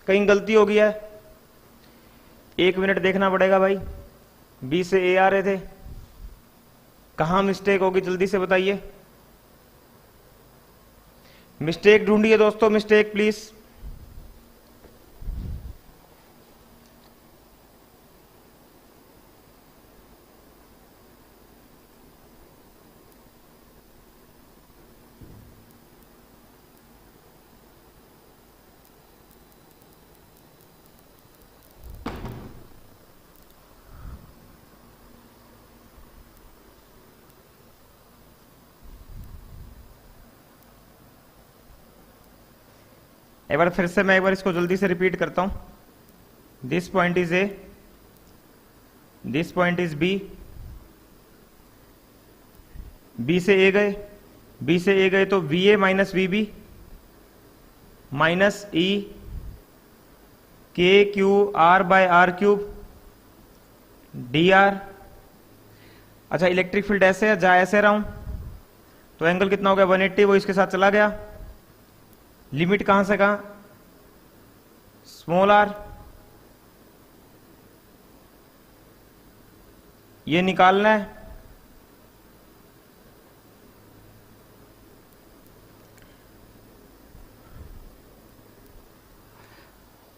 कहीं गलती हो गया है, 1 मिनट देखना पड़ेगा भाई। बी से ए आ रहे थे, कहां मिस्टेक होगी जल्दी से बताइए, मिस्टेक ढूंढिए दोस्तों, मिस्टेक प्लीज। एक बार फिर से मैं एक बार इसको जल्दी से रिपीट करता हूं। This point is A, this point is B, B से ए गए, बी से ए गए तो V A minus V B minus E k Q R by are cube d r. अच्छा इलेक्ट्रिक फील्ड ऐसे है, जा ऐसे रहा हूं तो एंगल कितना हो गया 180, वो इसके साथ चला गया। लिमिट कहां से कहां, स्मॉल आर, ये निकालना है।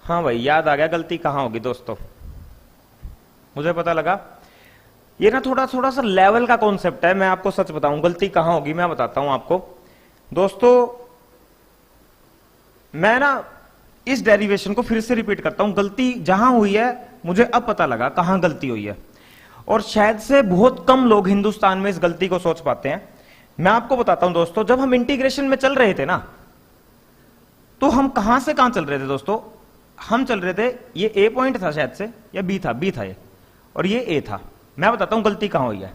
हाँ भाई याद आ गया गलती कहां होगी दोस्तों, मुझे पता लगा। ये ना थोड़ा थोड़ा सा लेवल का कॉन्सेप्ट है, मैं आपको सच बताऊं गलती कहां होगी मैं बताता हूं आपको दोस्तों। मैं ना इस डेरिवेशन को फिर से रिपीट करता हूं, गलती जहां हुई है मुझे अब पता लगा कहां गलती हुई है, और शायद से बहुत कम लोग हिंदुस्तान में इस गलती को सोच पाते हैं। मैं आपको बताता हूं दोस्तों, जब हम इंटीग्रेशन में चल रहे थे ना, तो हम कहां से कहां चल रहे थे दोस्तों, हम चल रहे थे, ये ए पॉइंट था शायद से, या बी था, बी था ये, और ये ए था। मैं बताता हूं गलती कहां हुई है।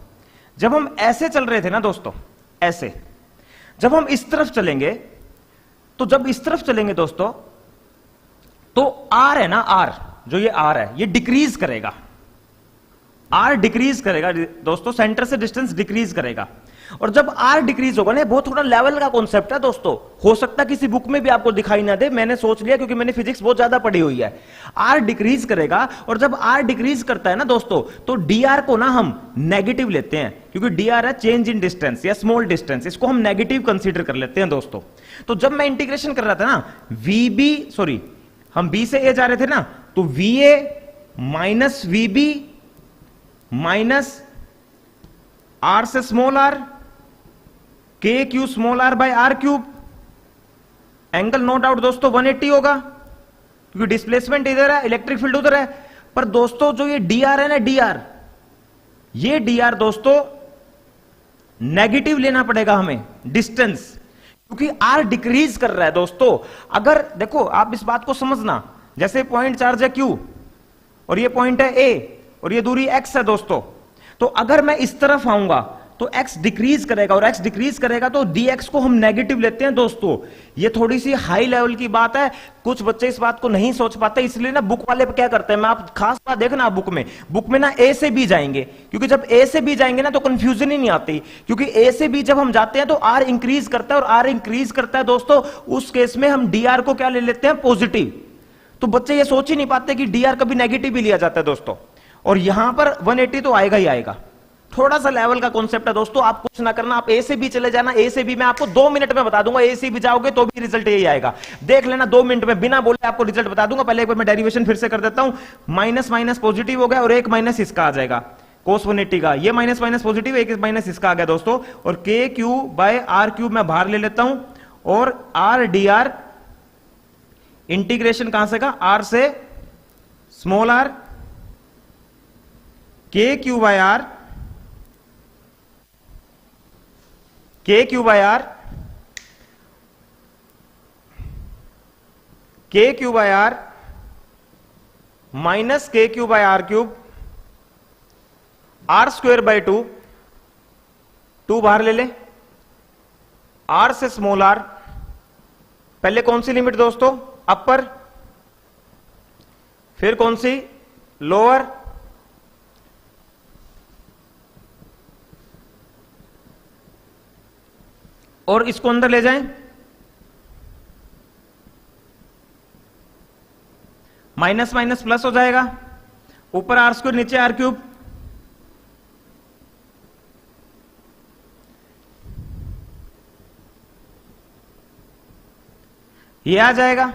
जब हम ऐसे चल रहे थे ना दोस्तों, ऐसे, जब हम इस तरफ चलेंगे, तो जब इस तरफ चलेंगे दोस्तों, तो आर है ना, आर जो ये आर है, ये डिक्रीज करेगा, आर डिक्रीज करेगा दोस्तों, सेंटर से डिस्टेंस डिक्रीज करेगा। और जब आर डिक्रीज होगा ना, बहुत थोड़ा लेवल का कॉन्सेप्ट है दोस्तों, हो सकता है किसी बुक में भी आपको दिखाई ना दे, मैंने सोच लिया क्योंकि मैंने फिजिक्स बहुत ज्यादा पढ़ी हुई है। आर डिक्रीज करेगा, और जब आर डिक्रीज करता है ना दोस्तों, तो डी आर को ना हम नेगेटिव लेते हैं, क्योंकि डी आर है चेंज इन डिस्टेंस या स्मॉल डिस्टेंस, इसको हम नेगेटिव कंसीडर कर लेते हैं दोस्तों। तो जब मैं इंटीग्रेशन कर रहा था ना, हम बी से ए जा रहे थे ना, तो V A minus V B minus R से small R K Q small are by are cube, angle no doubt दोस्तों 180 होगा, क्योंकि डिस्प्लेसमेंट इधर है, इलेक्ट्रिक फील्ड उधर है। पर दोस्तों जो ये डी आर है ना, ये डी आर दोस्तों नेगेटिव लेना पड़ेगा हमें डिस्टेंस, क्योंकि आर डिक्रीज कर रहा है दोस्तों। अगर देखो आप इस बात को समझना, जैसे पॉइंट चार्ज है क्यू और ये पॉइंट है ए और ये दूरी x है दोस्तों, तो अगर मैं इस तरफ आऊंगा तो x डिक्रीज करेगा, और x डिक्रीज करेगा तो dx को हम नेगेटिव लेते हैं दोस्तों। ये थोड़ी सी हाई लेवल की बात है, कुछ बच्चे इस बात को नहीं सोच पाते, इसलिए ना बुक वाले क्या करते हैं, मैं आप खास बात देखना, बुक में ना ए से बी जाएंगे, क्योंकि जब ए से बी जाएंगे ना तो कंफ्यूजन ही नहीं आती, क्योंकि ए से बी जब हम जाते हैं तो आर इंक्रीज करता है, और आर इंक्रीज करता है दोस्तों, उस केस में हम डी आर को क्या ले लेते हैं, पॉजिटिव। तो बच्चे ये सोच ही नहीं पाते कि डी आर कभी नेगेटिव भी लिया जाता है दोस्तों, और यहां पर 180 तो आएगा ही आएगा। थोड़ा सा लेवल का कॉन्सेप्ट है दोस्तों, आप कुछ ना करना, आप ए से बी चले जाना, ए से बी मैं आपको 2 मिनट में बता दूंगा, ए से बी जाओगे तो भी रिजल्ट यही आएगा, देख लेना 2 मिनट में बिना बोले आपको रिजल्ट बता दूंगा। पहले एक बार मैं डेरिवेशन फिर से कर देता हूं, माइनस माइनस पॉजिटिव हो गया, और एक माइनस इसका आ जाएगा cos 180 का, ये माइनस माइनस पॉजिटिव, एक माइनस इसका आ गया दोस्तों, और के क्यू बाय आर क्यूब मैं बाहर ले लेता हूं, और आर डी आर इंटीग्रेशन कहां से का, आर से small R K Q by R, K Q by R, K Q by are minus के Q by are cube, R square by 2 बाहर ले ले, आर से स्मॉल आर, पहले कौन सी लिमिट दोस्तों, अपर, फिर कौन सी, लोअर, और इसको अंदर ले जाएं, माइनस माइनस प्लस हो जाएगा, ऊपर आर स्क्वायर नीचे आर क्यूब, ये आ जाएगा।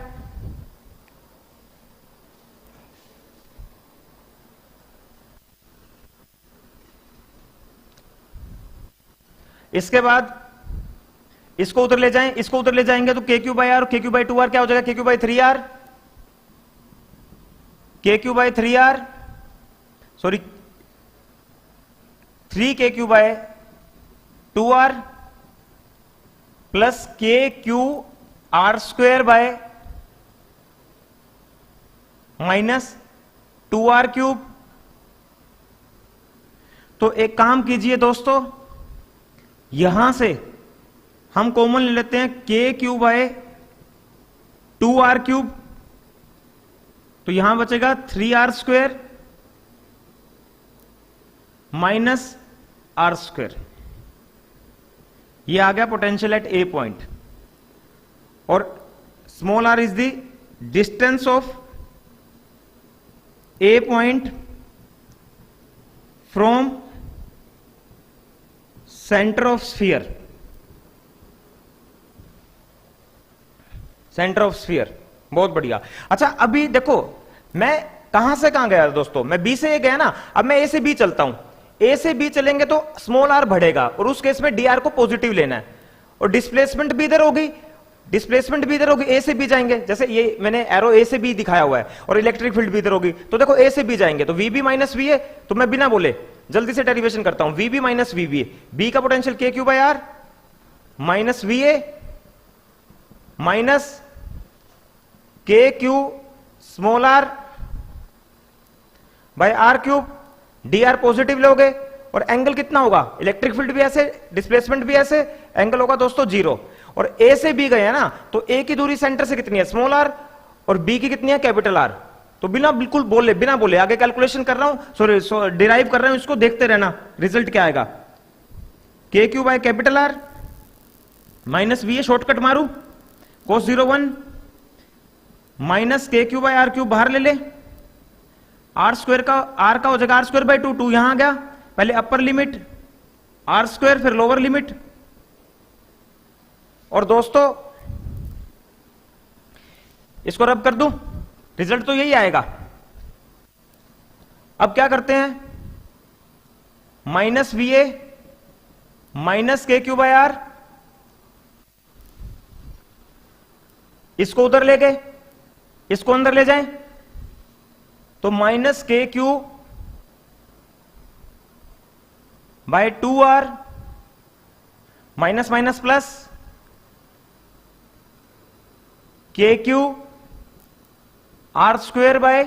इसके बाद इसको उधर ले जाएं, इसको उधर ले जाएंगे तो के Q by are, K Q by 2r क्या हो जाएगा, के क्यू बाई 3r, के क्यू बाई 3r, सॉरी 3 के Q by 2r plus k Q r square bye minus 2r cube. तो एक काम कीजिए दोस्तों, यहां से हम कॉमन ले लेते हैं के क्यू बाय 2r क्यूब, तो यहां बचेगा 3r square minus are square. यह आ गया पोटेंशियल एट ए पॉइंट, और small R is the distance of a point from centre of sphere, centre of sphere. बहुत बढ़िया। अच्छा अभी देखो मैं कहां से कहां गया दोस्तों, मैं बी से ए गया ना, अब मैं ए से बी चलता हूं, ए से बी चलेंगे तो स्मॉल आर बढ़ेगा, और उस केस में डी आर को पॉजिटिव लेना है, और डिस्प्लेसमेंट भी इधर होगी, डिस्प्लेसमेंट भी इधर होगी, ए से बी जाएंगे, जैसे ये मैंने एरो ए से बी दिखाया हुआ है, और इलेक्ट्रिक फील्ड भी इधर होगी, तो देखो ए से बी जाएंगे तो वीबी माइनस वी ए, तो मैं बिना बोले जल्दी से डेरिवेशन करता हूं, वीबी माइनस वीबी, बी का potential k Q by are minus V A minus के Q small are by are cube, d r positive लोगे, और एंगल कितना होगा, इलेक्ट्रिक फील्ड भी ऐसे, डिस्प्लेसमेंट भी ऐसे, एंगल होगा दोस्तों 0। और ए से बी गए हैं ना, तो ए की दूरी सेंटर से कितनी है, स्मॉल आर, और बी की कितनी है, कैपिटल आर, तो बिल्कुल बिना बोले आगे कैलकुलेशन कर रहा हूं, सॉरी डिराइव कर रहा हूं, इसको देखते रहना रिजल्ट क्या आएगा। K Q by capital R minus V A, shortcut मारू, cos 01 माइनस के क्यू बाय आर क्यूब बाहर ले ले, आर स्क्वायर का आर का हो जाएगा आर स्क्वायर बाय 2, 2 यहां आ गया, पहले अपर लिमिट आर स्क्वायर फिर लोअर लिमिट। और दोस्तों इसको रब कर दूं, रिजल्ट तो यही आएगा। अब क्या करते हैं, माइनस वी ए माइनस के क्यू बाय आर, इसको उधर ले गए, इसको अंदर ले जाएं, तो माइनस के Q by 2r minus minus plus k Q r square by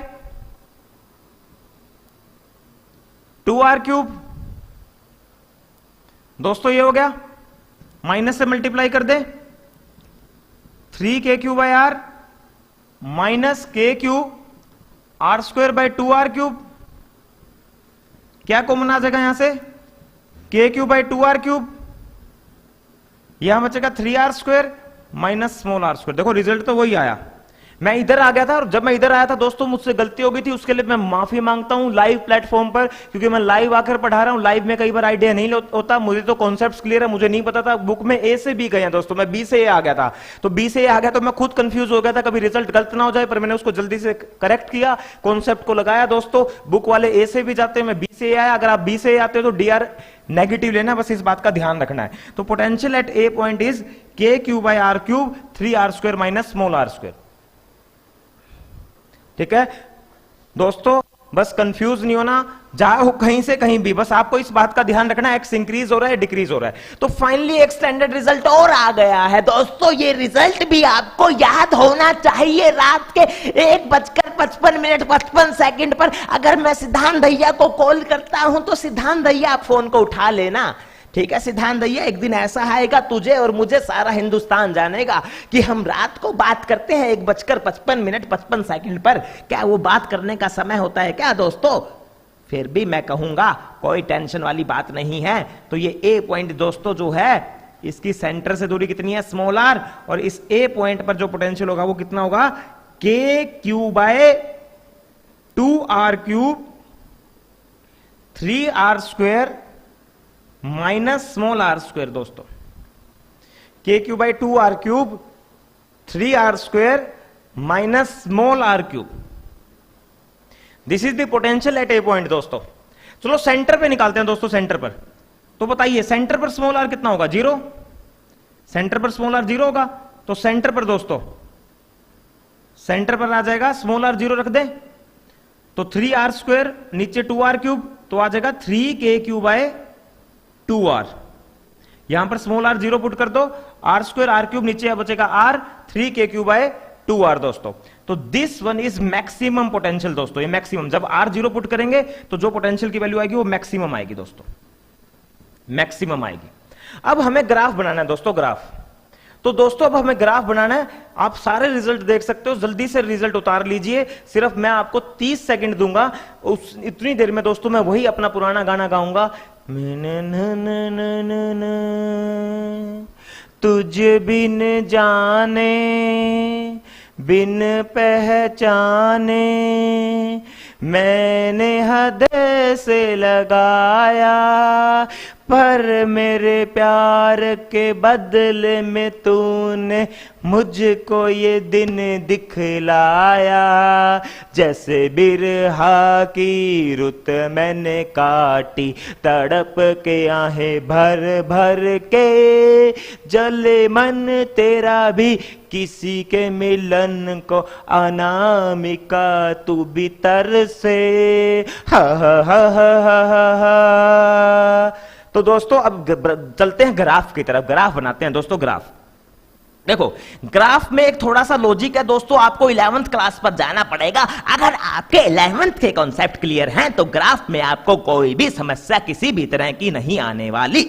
2r cube. दोस्तों ये हो गया, माइनस से मल्टीप्लाई कर दे, 3 के क्यू बाय आर माइनस के Q r square by 2r cube. क्या कॉमन आ जाएगा यहां से, के क्यू बाय 2r क्यूब, यहां बचेगा 3r square minus small R square. देखो रिजल्ट तो वही आया। मैं इधर आ गया था, और जब मैं इधर आया था दोस्तों मुझसे गलती हो गई थी, उसके लिए मैं माफी मांगता हूं लाइव प्लेटफॉर्म पर, क्योंकि मैं लाइव आकर पढ़ा रहा हूं। लाइव में कई बार आइडिया नहीं होता, मुझे तो कॉन्सेप्ट्स क्लियर है, मुझे नहीं पता था। बुक में ए से बी गए दोस्तों, मैं बी से ए आ गया था, तो बी से ए आ गया तो मैं खुद कंफ्यूज हो गया था, कभी रिजल्ट गलत ना हो जाए, पर मैंने उसको जल्दी से करेक्ट किया, कॉन्सेप्ट को लगाया। दोस्तों बुक वाले ए से भी जाते हैं, मैं बी से ए आया, अगर आप बी से ए आते हो तो डी आर नेगेटिव लेना, बस इस बात का ध्यान रखना है। तो potential at a point is k Q by are cube 3r square minus small are square. ठीक है दोस्तों, बस कंफ्यूज नहीं होना, जाओ कहीं से कहीं भी, बस आपको इस बात का ध्यान रखना है, एक्स इंक्रीज हो रहा है डिक्रीज हो रहा है। तो फाइनली एक स्टैंडर्ड रिजल्ट और आ गया है दोस्तों, ये रिजल्ट भी आपको याद होना चाहिए। रात के 1:55 पर अगर मैं सिद्धांत भैया को कॉल करता हूं तो सिद्धांत भैया आप फोन को उठा लेना, ठीक है सिद्धांत भैया। एक दिन ऐसा आएगा, तुझे और मुझे सारा हिंदुस्तान जानेगा कि हम रात को बात करते हैं 1:55 पर। क्या वो बात करने का समय होता है क्या दोस्तों? फिर भी मैं कहूंगा कोई टेंशन वाली बात नहीं है। तो ये ए पॉइंट दोस्तों जो है, इसकी सेंटर से दूरी कितनी है, स्मॉल आर, और इस ए पॉइंट पर जो पोटेंशियल होगा वो कितना होगा, के Q by 2r cube 3r square minus small R square. दोस्तों K Q by 2r cube 3r square minus small R cube, this is the potential at a point. दोस्तों चलो सेंटर पे निकालते हैं दोस्तों, सेंटर पर। तो बताइए सेंटर पर स्मॉल आर कितना होगा, 0। सेंटर पर स्मॉल आर 0 होगा, तो सेंटर पर दोस्तों, सेंटर पर आ जाएगा स्मॉल आर 0 रख दे, तो 3r स्क्वेयर नीचे 2r क्यूब, तो आ जाएगा 3k क्यूब बाय 2r। यहां पर स्मॉल r 0 पुट कर दो, r स्क्वेयर r क्यूब नीचे बचेगा r, 3k cube by 2r। दोस्तों तो this one is maximum potential. दोस्तों ये मैक्सिमम, जब r 0 पुट करेंगे तो जो पोटेंशियल की वैल्यू आएगी वो मैक्सिमम आएगी दोस्तों, मैक्सिमम आएगी। अब हमें ग्राफ बनाना है दोस्तों, ग्राफ। तो दोस्तों अब हमें ग्राफ बनाना है, आप सारे रिजल्ट देख सकते हो, जल्दी से रिजल्ट उतार लीजिए। सिर्फ मैं आपको 30 सेकंड दूंगा, उस इतनी देर में दोस्तों मैं वही अपना पुराना गाना गाऊंगा, तुझ बिन जाने बिन पहचाने मैंने हद से लगाया, पर मेरे प्यार के बदले में तूने मुझको ये दिन दिखलाया। जैसे बिरहा की रुत मैंने काटी, तड़प के आहें भर भर के, जले मन तेरा भी किसी के मिलन को, अनामिका तू भी तरसे, हा हा हा हा हा हा। तो दोस्तों अब चलते हैं ग्राफ की तरफ, ग्राफ बनाते हैं दोस्तों। ग्राफ देखो, ग्राफ में एक थोड़ा सा लॉजिक है दोस्तों, आपको 11th क्लास पर जाना पड़ेगा। अगर आपके 11th के कॉन्सेप्ट क्लियर हैं तो ग्राफ में आपको कोई भी समस्या किसी भी तरह की नहीं आने वाली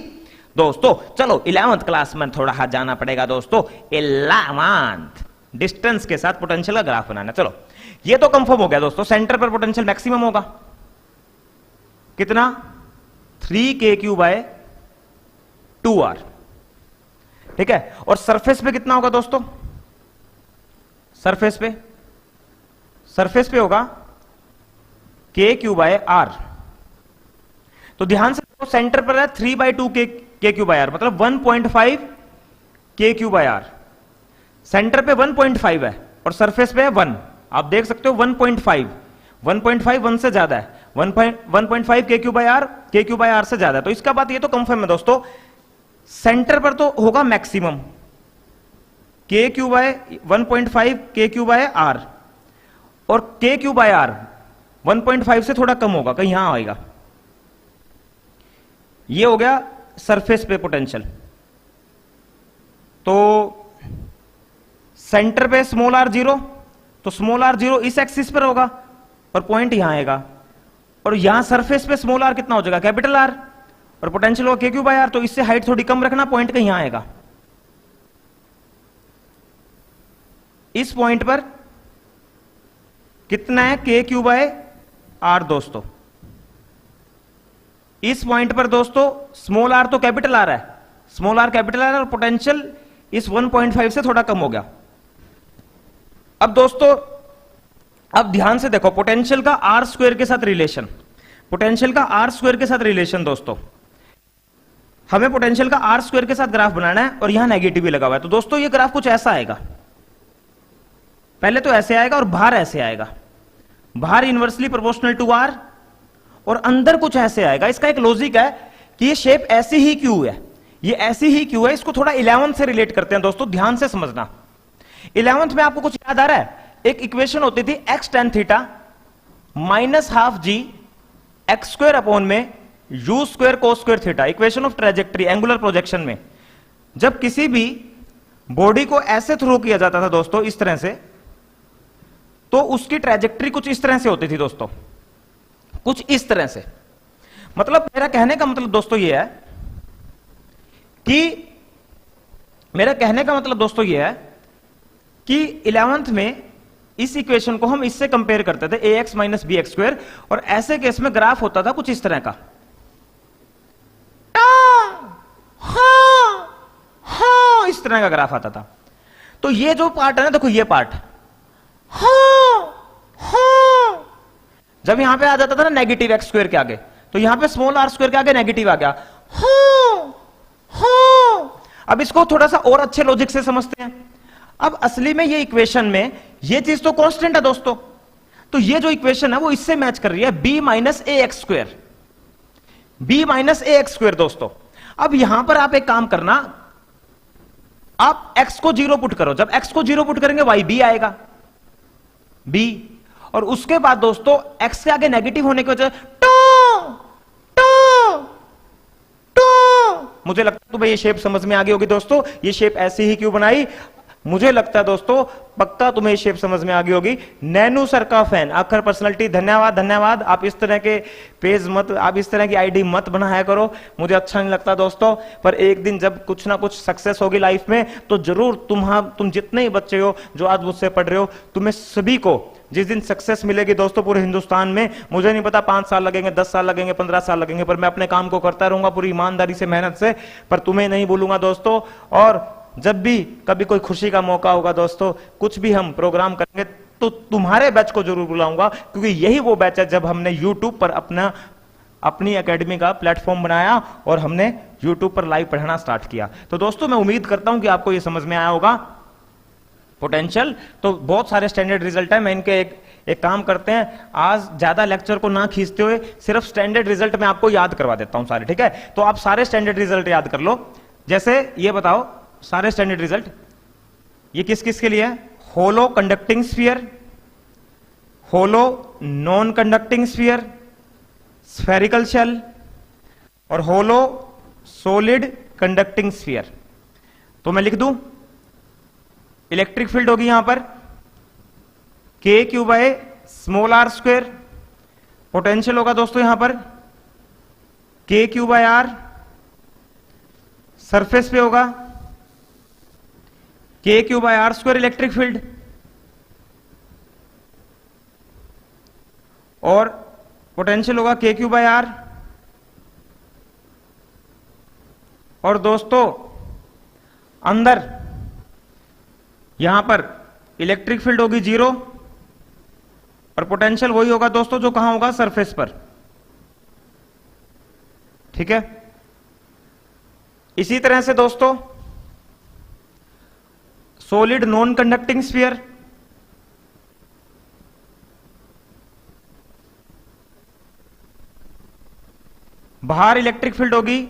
दोस्तों। चलो 11th क्लास में थोड़ा जाना पड़ेगा दोस्तों। 11th डिस्टेंस के साथ पोटेंशियल का ग्राफ बनाना। चलो ये तो कंफर्म हो गया दोस्तों, सेंटर पर पोटेंशियल मैक्सिमम होगा, कितना 3KQ/2R, ठीक है। और सरफेस पे कितना होगा दोस्तों, सरफेस पे होगा KQ/R। तो ध्यान से देखो, सेंटर पर है 3/2 KQ/R, मतलब 1.5 KQ/R। सेंटर पे 1.5 है और सरफेस पे है 1। आप देख सकते हो 1.5 1 से ज्यादा है, 1.5 KQ/R से ज्यादा है। तो इसका बात ये तो कंफर्म है दोस्तों, सेंटर पर तो होगा मैक्सिमम 1.5 KQ/R, और KQ/R 1.5 से थोड़ा कम होगा, कहीं यहां आएगा। ये हो गया सरफेस पे पोटेंशियल। तो सेंटर पे स्मॉल r 0, तो स्मॉल r 0 इस एक्सिस पर होगा और पॉइंट यहां आएगा, और यहां सरफेस पे स्मॉल r कितना हो जाएगा, कैपिटल R, और पोटेंशियल होगा KQ/R। तो इससे हाइट थोड़ी कम रखना, पॉइंट कहीं यहां आएगा। इस पॉइंट पर कितना है KQ/R दोस्तों, इस पॉइंट पर दोस्तों स्मॉल r तो कैपिटल R है, स्मॉल r कैपिटल R, और पोटेंशियल इस 1.5 से थोड़ा कम हो गया। अब दोस्तों, अब ध्यान से देखो पोटेंशियल का R² के साथ रिलेशन, पोटेंशियल का R² के साथ रिलेशन दोस्तों, हमें पोटेंशियल का R² के साथ ग्राफ बनाना है, और यहां नेगेटिव भी लगा हुआ है। तो दोस्तों ये ग्राफ कुछ ऐसा आएगा, पहले तो ऐसे आएगा और बाहर ऐसे आएगा, बाहर इनवर्सली प्रोपोर्शनल टू R, और अंदर कुछ ऐसे आएगा। इसका एक लॉजिक है कि ये शेप ऐसी ही क्यों है, ये ऐसी ही क्यों है। इसको थोड़ा 11th से रिलेट करते हैं दोस्तों, ध्यान से समझना। 11th में आपको कुछ याद आ रहा है, एक इक्वेशन होती थी x tan theta -12g x² upon में u² cos² theta, equation of trajectory angular projection में। जब किसी भी बॉडी को ऐसे थ्रो किया जाता था दोस्तों, इस तरह से, तो उसकी ट्रेजेक्टरी कुछ इस तरह से होती थी दोस्तों, कुछ इस तरह से। मतलब मेरा कहने का मतलब दोस्तों ये है कि, मेरा कहने का मतलब दोस्तों ये है कि 11th में इस इक्वेशन को हम इससे कंपेयर करते थे, ax - bx², और ऐसे केस में ग्राफ होता था कुछ इस तरह का, इस तरह का ग्राफ आता था। तो ये जो पार्ट है ना, देखो ये पार्ट, जब यहां पे आ जाता था ना नेगेटिव x² के आगे, तो यहां पे स्मॉल r² के आगे नेगेटिव आ गया, अब इसको थोड़ा सा और अच्छे लॉजिक से समझते हैं। अब असली में ये इक्वेशन में ये चीज तो कांस्टेंट है दोस्तों, तो ये जो इक्वेशन है वो इससे मैच कर रही है, b - ax² दोस्तों। अब यहां पर आप एक काम करना, आप x को 0 पुट करो, जब x को 0 पुट करेंगे y b आएगा, b, और उसके बाद दोस्तों x के आगे नेगेटिव होने की वजह मुझे लगता है तुम्हें ये शेप समझ में आ गई होगी दोस्तों। ये शेप ऐसी ही क्यों बनाई, मुझे लगता है दोस्तों पक्का तुम्हें ये शेप समझ में आ गई होगी। नैनू सर का फैन आखिर पर्सनालिटी, धन्यवाद धन्यवाद। आप इस तरह के पेज मत, आप इस तरह की आईडी मत बनाया करो, मुझे अच्छा नहीं लगता दोस्तों। पर एक दिन जब कुछ ना कुछ सक्सेस होगी लाइफ में, तो जरूर तुम जितने ही बच्चे हो जो आज मुझसे पढ़ रहे हो, तुम्हें सभी को जिस दिन सक्सेस मिलेगी दोस्तों पूरे हिंदुस्तान में, मुझे नहीं पता 5 साल लगेंगे, 10 साल लगेंगे, 15 साल लगेंगे, पर मैं अपने काम को करता रहूंगा पूरी ईमानदारी से, मेहनत से। पर तुम्हें नहीं भूलूंगा दोस्तों। और जब भी कभी कोई खुशी का मौका होगा दोस्तों, कुछ भी हम प्रोग्राम करेंगे, तो तुम्हारे बैच को जरूर बुलाऊंगा, क्योंकि यही वो बैच है जब हमने यूट्यूब पर अपनी एकेडमी का प्लेटफॉर्म बनाया और हमने यूट्यूब पर लाइव पढ़ाना स्टार्ट किया। तो दोस्तों मैं उम्मीद करता हूं कि आपको यह समझ में आया होगा। पोटेंशियल तो बहुत सारे स्टैंडर्ड रिजल्ट है, मैं इनके एक काम करते हैं, आज ज्यादा लेक्चर को ना खींचते हुए सिर्फ स्टैंडर्ड रिजल्ट मैं आपको याद करवा देता हूं सारे, ठीक है। तो आप सारे स्टैंडर्ड रिजल्ट याद कर लो। जैसे ये बताओ सारे स्टैंडर्ड रिजल्ट, ये किस किस के लिए है, hollow conducting sphere, hollow non conducting sphere, spherical shell, और होलो सॉलिड कंडक्टिंग स्फीयर। तो मैं लिख दूं, इलेक्ट्रिक फील्ड होगी यहां पर KQ/r², पोटेंशियल होगा दोस्तों यहां पर KQ/r, सरफेस पे होगा KQ/r² इलेक्ट्रिक फील्ड, और पोटेंशियल होगा के क्यू बाय आर। और दोस्तों अंदर यहां पर इलेक्ट्रिक फील्ड होगी 0 और पोटेंशियल वही होगा दोस्तों जो कहां होगा, सरफेस पर। ठीक है। इसी तरह से दोस्तों सॉलिड नॉन कंडक्टिंग स्फीयर, बाहर इलेक्ट्रिक फील्ड होगी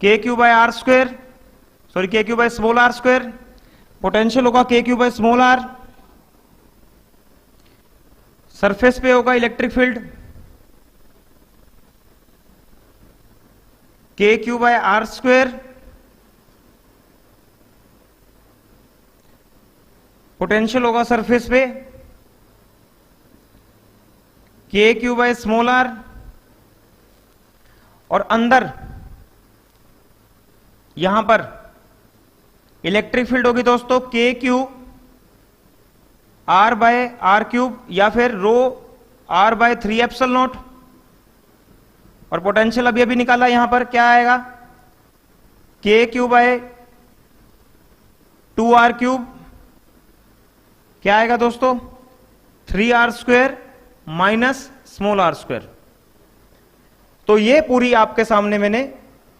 के Q by r square, sorry k Q by small are square, potential होगा के Q by small r, surface पे होगा electric field k Q by r square, potential होगा सरफेस पे k Q by small are, और अंदर यहां पर इलेक्ट्रिक फील्ड होगी दोस्तों K Q R by are cube या फिर rho R by 3 epsilon naught, और पोटेंशियल अभी अभी निकाला, यहां पर क्या आएगा K Q by 2 are cube, क्या आएगा दोस्तों 3 R square minus small are square. तो ये पूरी आपके सामने मैंने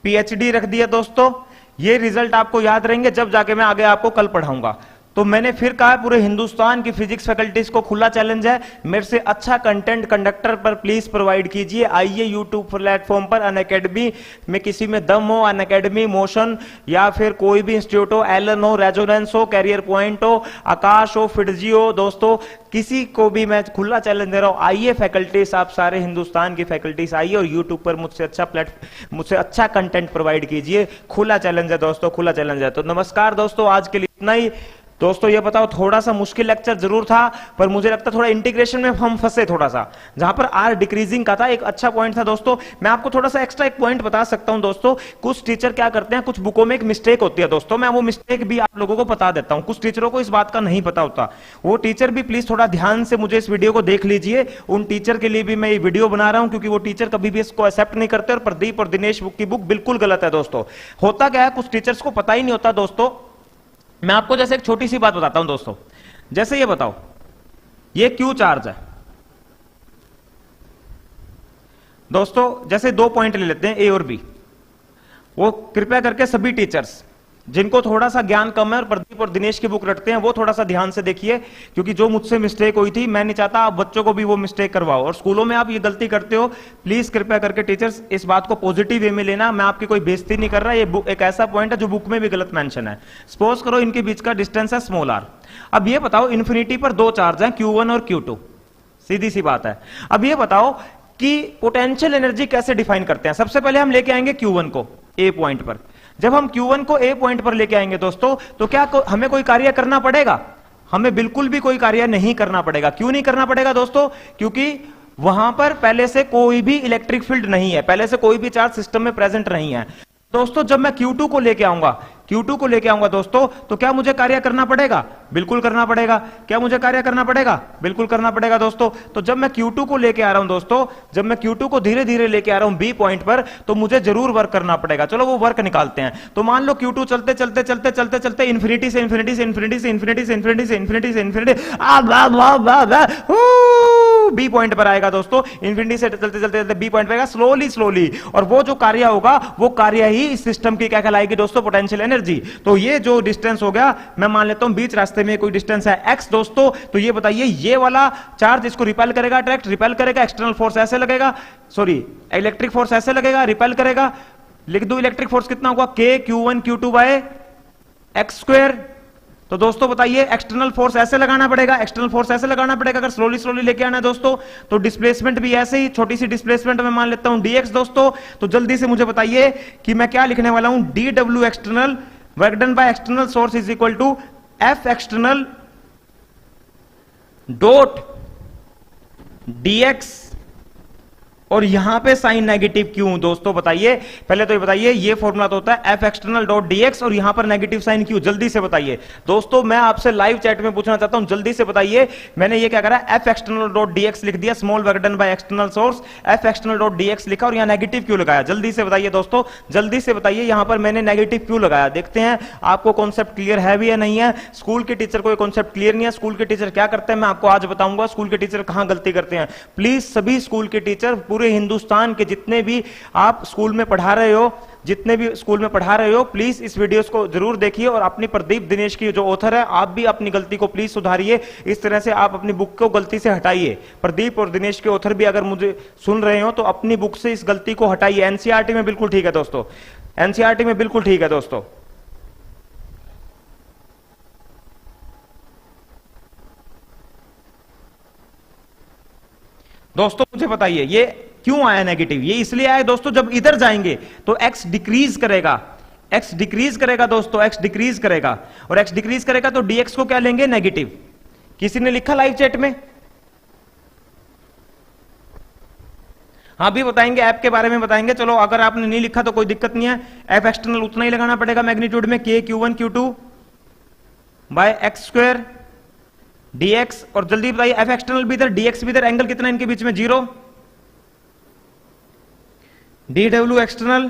पीएचडी रख दिया दोस्तों। ये रिजल्ट आपको याद रहेंगे जब जाके मैं आगे आपको कल पढ़ाऊंगा। तो मैंने फिर कहा पूरे हिंदुस्तान की फिजिक्स फैकल्टीज को खुला चैलेंज है, मेरे से अच्छा कंटेंट कंडक्टर पर प्लीज प्रोवाइड कीजिए। आइए यूट्यूब प्लेटफॉर्म पर अनअकैडमी में, किसी में दम हो अनअकैडमी, मोशन या फिर कोई भी इंस्टीट्यूट हो, एलन हो, रेजोनेंस हो, कैरियर पॉइंट हो, आकाश हो, फिटजी हो, दोस्तों किसी को भी मैं खुला चैलेंज दे रहा हूं। आइए फैकल्टीज, आप सारे हिंदुस्तान की फैकल्टीज आइए और यूट्यूब पर मुझसे अच्छा कंटेंट प्रोवाइड कीजिए। खुला चैलेंज है दोस्तों, खुला चैलेंज है। तो नमस्कार दोस्तों, आज के लिए इतना ही। दोस्तों ये बताओ, थोड़ा सा मुश्किल लेक्चर जरूर था, पर मुझे लगता थोड़ा इंटीग्रेशन में हम फंसे थोड़ा सा, जहां पर आर डिक्रीजिंग का था, एक अच्छा पॉइंट था दोस्तों। मैं आपको थोड़ा सा एक्स्ट्रा एक पॉइंट बता सकता हूं दोस्तों। कुछ टीचर क्या करते हैं, कुछ बुकों में एक मिस्टेक होती है दोस्तों, मैं वो मिस्टेक भी आप लोगों को बता देता हूं। कुछ टीचरों को इस बात का नहीं पता होता, वो टीचर भी प्लीज थोड़ा ध्यान से मुझे इस वीडियो को देख लीजिए। उन टीचर के लिए भी मैं ये वीडियो बना रहा हूं, क्योंकि वो टीचर कभी भी इसको एक्सेप्ट नहीं करते। और प्रदीप और दिनेश बुक की बुक बिल्कुल गलत है दोस्तों। होता क्या है, कुछ टीचर्स को पता ही नहीं होता दोस्तों। मैं आपको जैसे एक छोटी सी बात बताता हूं दोस्तों, जैसे ये बताओ, ये क्यू चार्ज है दोस्तों। जैसे 2 पॉइंट ले लेते हैं ए और बी। वो कृपया करके सभी टीचर्स जिनको थोड़ा सा ज्ञान कम है और प्रदीप और दिनेश की बुक रखते हैं, वो थोड़ा सा ध्यान से देखिए, क्योंकि जो मुझसे मिस्टेक हुई थी, मैं नहीं चाहता आप बच्चों को भी वो मिस्टेक करवाओ। और स्कूलों में आप ये गलती करते हो, प्लीज कृपया करके टीचर्स इस बात को पॉजिटिव वे में लेना। मैं आपकी कोई बेइज्जती नहीं कर रहा, ये बुक एक ऐसा पॉइंट है जो बुक में भी गलत मेंशन है। सपोज करो इनके बीच का डिस्टेंस है स्मॉल आर। अब ये बताओ, इन्फिनिटी पर 2 चार्ज हैं, Q1 और Q2, सीधी सी बात है। अब ये बताओ कि पोटेंशियल एनर्जी कैसे डिफाइन करते हैं। सबसे पहले हम लेके आएंगे Q1 को ए पॉइंट पर। जब हम Q1 को ए पॉइंट पर लेके आएंगे दोस्तों, तो क्या हमें कोई कार्य करना पड़ेगा? हमें बिल्कुल भी कोई कार्य नहीं करना पड़ेगा। क्यों नहीं करना पड़ेगा दोस्तों? क्योंकि वहां पर पहले से कोई भी इलेक्ट्रिक फील्ड नहीं है, पहले से कोई भी चार्ज सिस्टम में प्रेजेंट नहीं है। दोस्तों जब मैं Q2 को लेके आऊंगा दोस्तों, तो क्या मुझे कार्य करना पड़ेगा? बिल्कुल करना पड़ेगा। क्या मुझे कार्य करना पड़ेगा? बिल्कुल करना पड़ेगा दोस्तों। तो जब मैं Q2 को लेके आ रहा हूं दोस्तों, जब मैं Q2 को धीरे धीरे लेके आ रहा हूं बी पॉइंट पर, तो मुझे जरूर वर्क करना पड़ेगा। चलो वो वर्क निकालते हैं। तो मान लो Q2 चलते चलते चलते चलते चलते इन्फिनिटी से इंफिनिटी से इंफिनिटी से इंफिनिटी से इंफिनिटी से इंफिनिटी से इंफिनिटी बी पॉइंट पर आएगा दोस्तों। इंफिनिटी से चलते चलते चलते बी पॉइंट पर आएगा, स्लोली स्लोली। और वो जो कार्य होगा, वो कार्य ही इस सिस्टम की क्या कहलाएगी दोस्तों? Potential energy. तो ये जो डिस्टेंस हो गया, मैं मान लेता हूं बीच रास्ते में कोई डिस्टेंस है x दोस्तों। तो ये बताइए, ये वाला चार्ज इसको रिपेल करेगा, अट्रैक्ट रिपेल करेगा, एक्सटर्नल फोर्स ऐसे लगेगा, सॉरी इलेक्ट्रिक फोर्स ऐसे लगेगा, रिपेल करेगा। लिख दो इलेक्ट्रिक फोर्स कितना होगा? k Q1 Q2 by X square. तो दोस्तों बताइए, एक्सटर्नल फोर्स ऐसे लगाना पड़ेगा, एक्सटर्नल फोर्स ऐसे लगाना पड़ेगा अगर स्लोली स्लोली लेके आना है दोस्तों। तो डिस्प्लेसमेंट भी ऐसे ही, छोटी सी डिस्प्लेसमेंट में मान लेता हूं dx दोस्तों। तो जल्दी से मुझे बताइए कि मैं क्या लिखने वाला हूं? dw external work done by external source is equal to F external dot dx और यहां पे साइन नेगेटिव क्यों दोस्तों बताइए, पहले तो ये बताइए, ये फॉर्मूला तो होता है एफ एक्सटर्नल डॉट डीएक्स और यहां पर नेगेटिव साइन क्यों, जल्दी से बताइए दोस्तों। मैं आपसे लाइव चैट में पूछना चाहता हूं, जल्दी से बताइए। मैंने ये क्या करा, एफ एक्सटर्नल डॉट डीएक्स लिख दिया, small work done by external source, F external dot DX लिखा और यहां नेगेटिव क्यों लगाया, जल्दी से बताइए दोस्तों, जल्दी से बताइए यहां पर मैंने नेगेटिव क्यों लगाया। देखते हैं आपको कॉन्सेप्ट क्लियर है भी या नहीं है। स्कूल के टीचर को कॉन्सेप्ट क्लियर नहीं है, स्कूल के टीचर क्या करते हैं मैं आपको आज बताऊंगा, स्कूल के टीचर कहां गलती करते हैं। प्लीज सभी स्कूल के टीचर, पूरे हिंदुस्तान के जितने भी आप स्कूल में पढ़ा रहे हो, जितने भी स्कूल में पढ़ा रहे हो, प्लीज इस वीडियोस को जरूर देखिए और अपनी प्रदीप दिनेश की जो ऑथर है, आप भी अपनी गलती को प्लीज सुधारिए। इस तरह से आप अपनी बुक को गलती से हटाइए। प्रदीप और दिनेश के ऑथर भी अगर मुझे सुन रहे हो तो अपनी बुक से इस गलती को हटाइए। एनसीईआरटी में बिल्कुल ठीक है दोस्तों, एनसीईआरटी में बिल्कुल ठीक है दोस्तों। दोस्तों मुझे बताइए ये क्यों आया नेगेटिव, ये इसलिए आया दोस्तों, जब इधर जाएंगे तो x डिक्रीज करेगा, x डिक्रीज करेगा दोस्तों, x डिक्रीज करेगा और x डिक्रीज करेगा तो dx को क्या लेंगे, नेगेटिव। किसी ने लिखा लाइव चैट में? हाँ भी बताएंगे, ऐप के बारे में बताएंगे। चलो अगर आपने नहीं लिखा तो कोई दिक्कत नहीं है, एफ एक्सटर्नल उतना ही लगाना पड़ेगा मैग्नीट्यूड में, k q1 q2 by X square dx। और जल्दी बताइए एफ एक्सटर्नल भी इधर, dx भी इधर, एंगल कितना इनके बीच में, 0। dw external.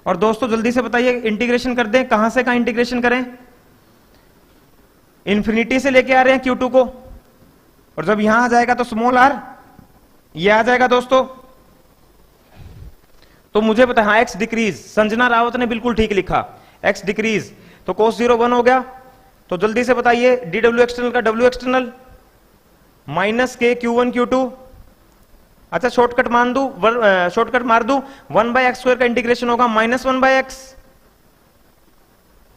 और दोस्तों जल्दी से बताइए इंटीग्रेशन कर दें, कहां से कहां इंटीग्रेशन करें, इंफिनिटी से लेके आ रहे हैं q2 को, और जब यहां आ जाएगा तो स्मॉल r ये आ जाएगा दोस्तों। तो मुझे पता है हाँ, x डिक्रीज, संजना रावत ने बिल्कुल ठीक लिखा, x डिक्रीज, तो cos 0 1 हो गया। तो जल्दी से बताइए dw एक्सटर्नल का w external minus k q1 q2। अच्छा शॉर्टकट मान दू, शॉर्टकट मार दू, 1 बाय एक्स स्क्वायर का इंटीग्रेशन होगा -1 बाय एक्स,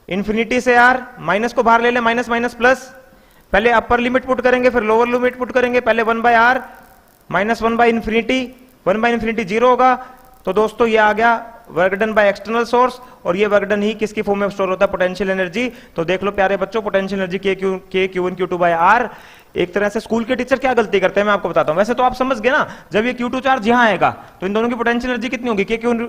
इंफिनिटी से r, माइनस को बाहर ले ले, माइनस माइनस प्लस, पहले अपर लिमिट पुट करेंगे फिर लोअर लिमिट पुट करेंगे, पहले 1 by r minus 1 by infinity, 1 by infinity 0 होगा। तो दोस्तों ये आ गया work done by external source, और ये वर्क डन ही किसकी फॉर्म में स्टोर होता है, पोटेंशियल एनर्जी। तो देख लो प्यारे बच्चों, potential energy k q1 q2 by r। एक तरह से स्कूल के टीचर क्या गलती करते हैं मैं आपको बताता हूं। वैसे तो आप समझ गए ना, जब ये q2 चार्ज यहां आएगा तो इन दोनों की पोटेंशियल एनर्जी कितनी होगी, k q1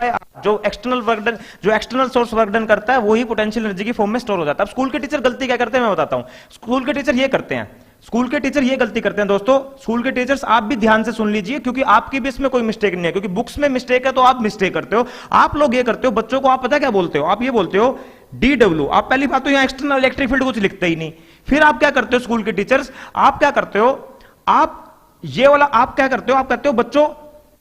बाय r। जो एक्सटर्नल वर्क डन, जो एक्सटर्नल सोर्स वर्क डन करता है वही पोटेंशियल एनर्जी की फॉर्म में स्टोर हो जाता है। अब स्कूल के टीचर गलती क्या करते हैं मैं बताता हूं। स्कूल के टीचर ये करते हैं, स्कूल के टीचर ये गलती करते हैं दोस्तों। स्कूल के टीचर्स आप भी ध्यान से सुन लीजिए, क्योंकि आपकी भी इसमें कोई मिस्टेक नहीं है, क्योंकि बुक्स में मिस्टेक है तो आप मिस्टेक करते हो। आप लोग ये करते हो, बच्चों को आप पता क्या बोलते हो, आप ये बोलते हो DW। आप पहली बात तो यहां एक्सटर्नल इलेक्ट्रिक फील्ड कुछ लिखते ही नहीं। फिर आप क्या करते हो स्कूल के टीचर्स, आप क्या करते हो, आप ये वाला आप क्या करते हो, आप कहते हो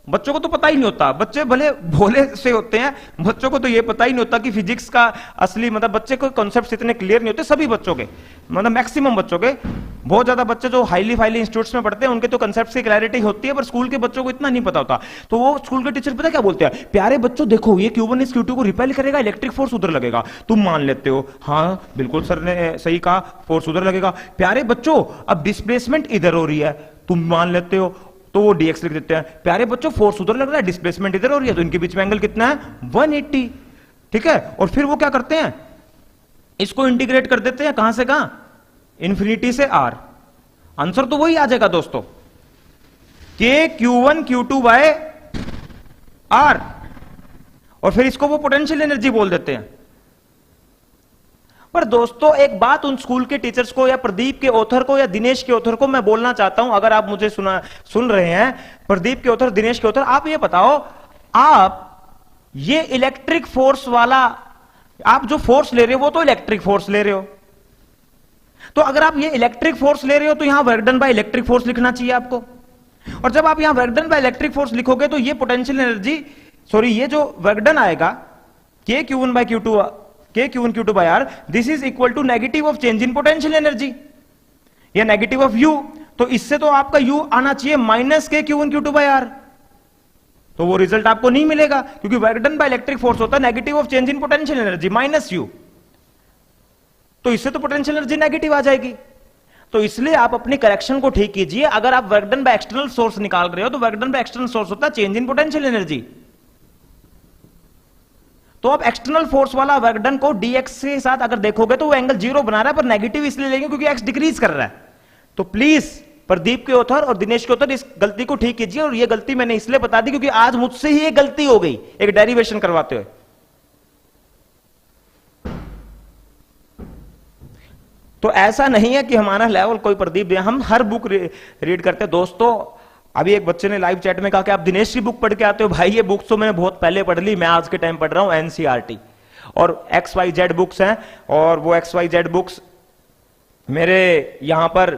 बच्चों को तो पता ही नहीं होता, बच्चे भले भोले से होते हैं, बच्चों को तो ये पता ही नहीं होता कि फिजिक्स का असली मतलब, बच्चे को कॉन्सेप्ट्स इतने क्लियर नहीं होते सभी बच्चों के, मतलब मैक्सिमम बच्चों के। बहुत ज्यादा बच्चे जो हाईली फाइली इंस्टीट्यूट्स में पढ़ते हैं उनके तो कॉन्सेप्ट्स की क्लैरिटी होती है, पर स्कूल के बच्चों को इतना नहीं पता होता। तो वो स्कूल के टीचर पता क्या बोलते हैं, प्यारे बच्चों देखो ये q1 इस q2 को रिपेल करेगा, इलेक्ट्रिक फोर्स उधर लगेगा। तुम मान लेते हो हाँ बिल्कुल सर ने सही कहा, फोर्स उधर लगेगा। प्यारे बच्चों अब डिस्प्लेसमेंट इधर हो रही है, तुम मान लेते हो, तो वो dx लिख देते हैं। प्यारे बच्चों फोर्स उधर लग रहा है, डिस्प्लेसमेंट इधर हो रही है, तो इनके बीच में एंगल कितना है, 180। ठीक है, और फिर वो क्या करते हैं, इसको इंटीग्रेट कर देते हैं, कहां से कहां, इंफिनिटी से r। आंसर तो वही आ जाएगा दोस्तों, k q1 q2 by r, और फिर इसको वो पोटेंशियल एनर्जी बोल देते हैं। पर दोस्तों एक बात उन स्कूल के टीचर्स को, या प्रदीप के ऑथर को, या दिनेश के ऑथर को मैं बोलना चाहता हूं, अगर आप मुझे सुन रहे हैं, प्रदीप के ऑथर, दिनेश के ऑथर, आप ये बताओ, आप ये इलेक्ट्रिक फोर्स वाला, आप जो फोर्स ले रहे हो वो तो इलेक्ट्रिक फोर्स ले रहे हो, तो अगर आप ये इलेक्ट्रिक फोर्स ले रहे हो तो यहां work done by electric force लिखना चाहिए आपको। और जब आप यहां work done by electric force लिखोगे तो ये पोटेंशियल एनर्जी, सॉरी ये जो वर्क डन आएगा k q1 by q2, k q1 q2 by r, this is equal to negative of change in potential energy, या नेगेटिव ऑफ u। तो इससे तो आपका u आना चाहिए minus k q1 q2 by r, तो वो रिजल्ट आपको नहीं मिलेगा, क्योंकि work done by electric force होता है negative of change in potential energy minus u, तो इससे तो पोटेंशियल एनर्जी नेगेटिव आ जाएगी। तो इसलिए आप अपनी करेक्शन को ठीक कीजिए। अगर आप work done by external source निकाल रहे हो तो work done by external source होता है चेंज इन पोटेंशियल एनर्जी, तो आप एक्सटर्नल फोर्स वाला वर्क डन को dx के साथ अगर देखोगे तो वो एंगल 0 बना रहा है, पर नेगेटिव इसलिए लेंगे क्योंकि x डिक्रीज कर रहा है। तो प्लीज प्रदीप के ऑथर और दिनेश के ऑथर, इस गलती को ठीक कीजिए। और ये गलती मैंने इसलिए बता दी क्योंकि आज मुझसे ही एक गलती हो गई एक डेरिवेशन करवाते हुए। तो ऐसा नहीं है कि हमारा लेवल कोई प्रदीप दे, हम हर बुक रीड करते हैं दोस्तों। अभी एक बच्चे ने लाइव चैट में कहा कि आप दिनेश की बुक पढ़ के आते हो। भाई ये बुक्स तो मैंने बहुत पहले पढ़ ली, मैं आज के टाइम पढ़ रहा हूं एनसीईआरटी और XYZ बुक्स हैं। और वो XYZ बुक्स मेरे यहां पर,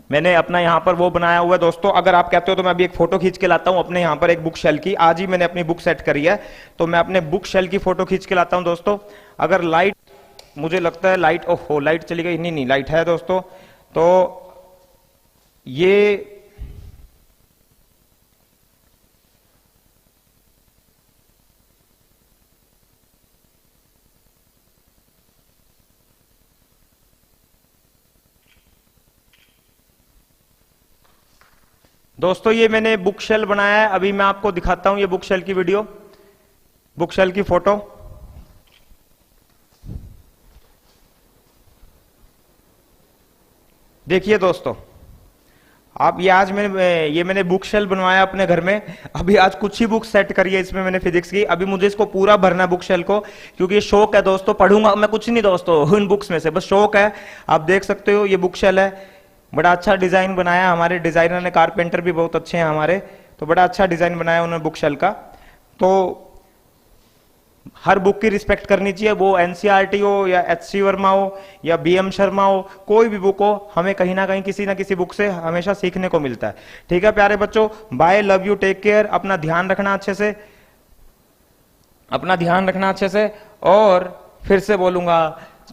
मैंने अपना यहां पर वो बनाया हुआ है दोस्तों। अगर आप कहते हो तो मैं अभी एक फोटो खींच के लाता हूं अपने यहां पर एक बुक शेल की। आज ही मैंने अपनी बुक सेट करी है, तो मैं अपने बुक शेल की फोटो खींच के लाता हूं दोस्तों। अगर लाइट, मुझे लगता है लाइट, ओहो लाइट चली गई, नहीं लाइट है दोस्तों। तो ये दोस्तों ये मैंने बुक शेल बनाया है, अभी मैं आपको दिखाता हूं ये बुक शेल की वीडियो, बुक शेल की फोटो। देखिए दोस्तों, आप ये आज मैंने बुक शेल बनवाया अपने घर में। अभी आज कुछ ही बुक सेट करी है इसमें मैंने फिजिक्स की। अभी मुझे इसको पूरा भरना बुक शेल को, क्योंकि ये शौक है दोस्तों। पढ़ूंगा मैं कुछ नहीं दोस्तों उन बुक्स में से, बस शौक है। आप देख सकते हो ये बुक शेल है, बड़ा अच्छा डिजाइन बनाया हमारे डिजाइनर ने, कारपेंटर भी बहुत अच्छे हैं हमारे, तो बड़ा अच्छा डिजाइन बनाया उन्होंने बुक शेल का। तो हर बुक की रिस्पेक्ट करनी चाहिए, वो एनसीईआरटी हो या HC वर्मा हो या BM शर्मा हो, कोई भी बुक हो, हमें कहीं ना कहीं किसी ना किसी बुक से हमेशा सीखने को मिलता है। ठीक है प्यारे बच्चों, bye, love you, take care, अपना ध्यान रखना अच्छे से, अपना ध्यान रखना अच्छे से। और फिर से बोलूंगा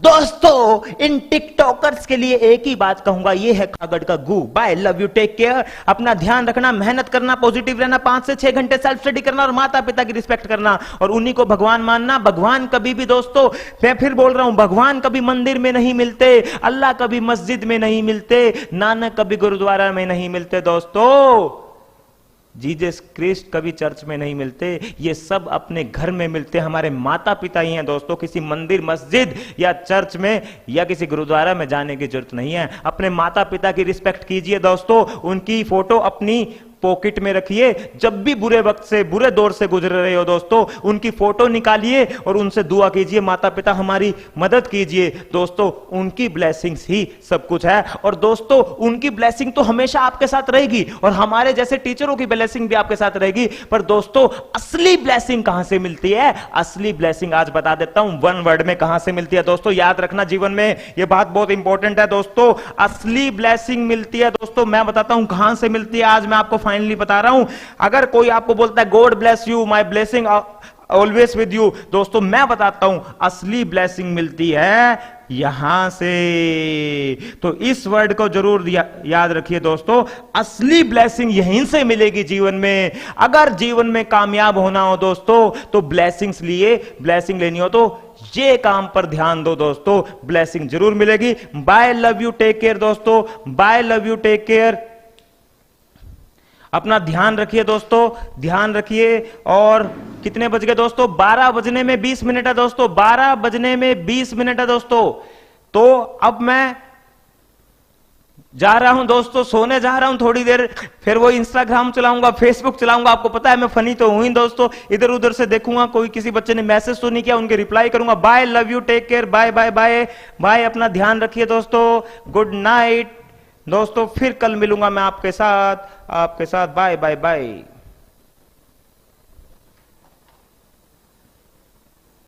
दोस्तों, इन टिकटॉकर्स के लिए एक ही बात कहूंगा, ये है कागड़ का गू। Bye, love you, take care, अपना ध्यान रखना, मेहनत करना, पॉजिटिव रहना, 5 से 6 घंटे सेल्फ स्टडी करना और माता पिता की रिस्पेक्ट करना और उन्हीं को भगवान मानना। भगवान कभी भी दोस्तों, मैं फिर बोल रहा हूं, भगवान कभी मंदिर में नहीं मिलते, अल्लाह कभी मस्जिद में नहीं मिलते, नानक कभी गुरुद्वारा में नहीं मिलते दोस्तों, जीसस क्रिस्ट कभी चर्च में नहीं मिलते, ये सब अपने घर में मिलते। हमारे माता पिता ही हैं दोस्तों, किसी मंदिर, मस्जिद या चर्च में या किसी गुरुद्वारा में जाने की जरूरत नहीं है। अपने माता पिता की रिस्पेक्ट कीजिए दोस्तों, उनकी फोटो अपनी पॉकेट में रखिए। जब भी बुरे वक्त से, बुरे दौर से गुजर रहे हो दोस्तों, उनकी फोटो निकालिए और उनसे दुआ कीजिए, माता पिता हमारी मदद कीजिए दोस्तों, उनकी ब्लेसिंग्स ही सब कुछ है। और दोस्तों उनकी ब्लेसिंग तो हमेशा आपके साथ रहेगी और हमारे जैसे टीचरों की ब्लेसिंग भी आपके साथ रहेगी। पर दोस्तों असली ब्लेसिंग कहां से मिलती है? असली ब्लेसिंग आज बता देता हूं, 1 वर्ड में कहां से मिलती है दोस्तों, याद रखना जीवन में, यह बात बहुत इंपॉर्टेंट है दोस्तों। असली ब्लेसिंग मिलती है दोस्तों, मैं बताता हूं कहां से मिलती है, आज मैं आपको फाइनली बता रहा हूं। अगर कोई आपको बोलता है God bless you, my blessing always with you, दोस्तों मैं बताता हूं असली ब्लेसिंग मिलती है यहां से। तो इस वर्ड को जरूर याद रखिए दोस्तों, असली ब्लेसिंग यहीं से मिलेगी जीवन में। अगर जीवन में कामयाब होना हो दोस्तों, तो ब्लेसिंग्स लिए, ब्लेसिंग लेनी हो तो ये काम पर ध्यान दो दोस्तों, ब्लेसिंग जरूर मिलेगी। Bye, love you, take care दोस्तों, bye, love you, take care, अपना ध्यान रखिए दोस्तों, ध्यान रखिए। और कितने बज गए दोस्तों? 12 बजने में 20 मिनट है दोस्तों, 12 बजने में 20 मिनट है दोस्तों। तो अब मैं जा रहा हूं दोस्तों, सोने जा रहा हूं थोड़ी देर, फिर वो इंस्टाग्राम चलाऊंगा, फेसबुक चलाऊंगा। आपको पता है मैं फनी तो हूं ही दोस्तों, इधर उधर से देखूंगा कोई किसी बच्चे ने मैसेज तो नहीं किया, उनके रिप्लाई करूंगा। Bye, love you, take care, bye bye bye bye, अपना ध्यान रखिए दोस्तों, गुड नाइट दोस्तों। फिर कल मिलूंगा मैं आपके साथ, बाय बाय बाय।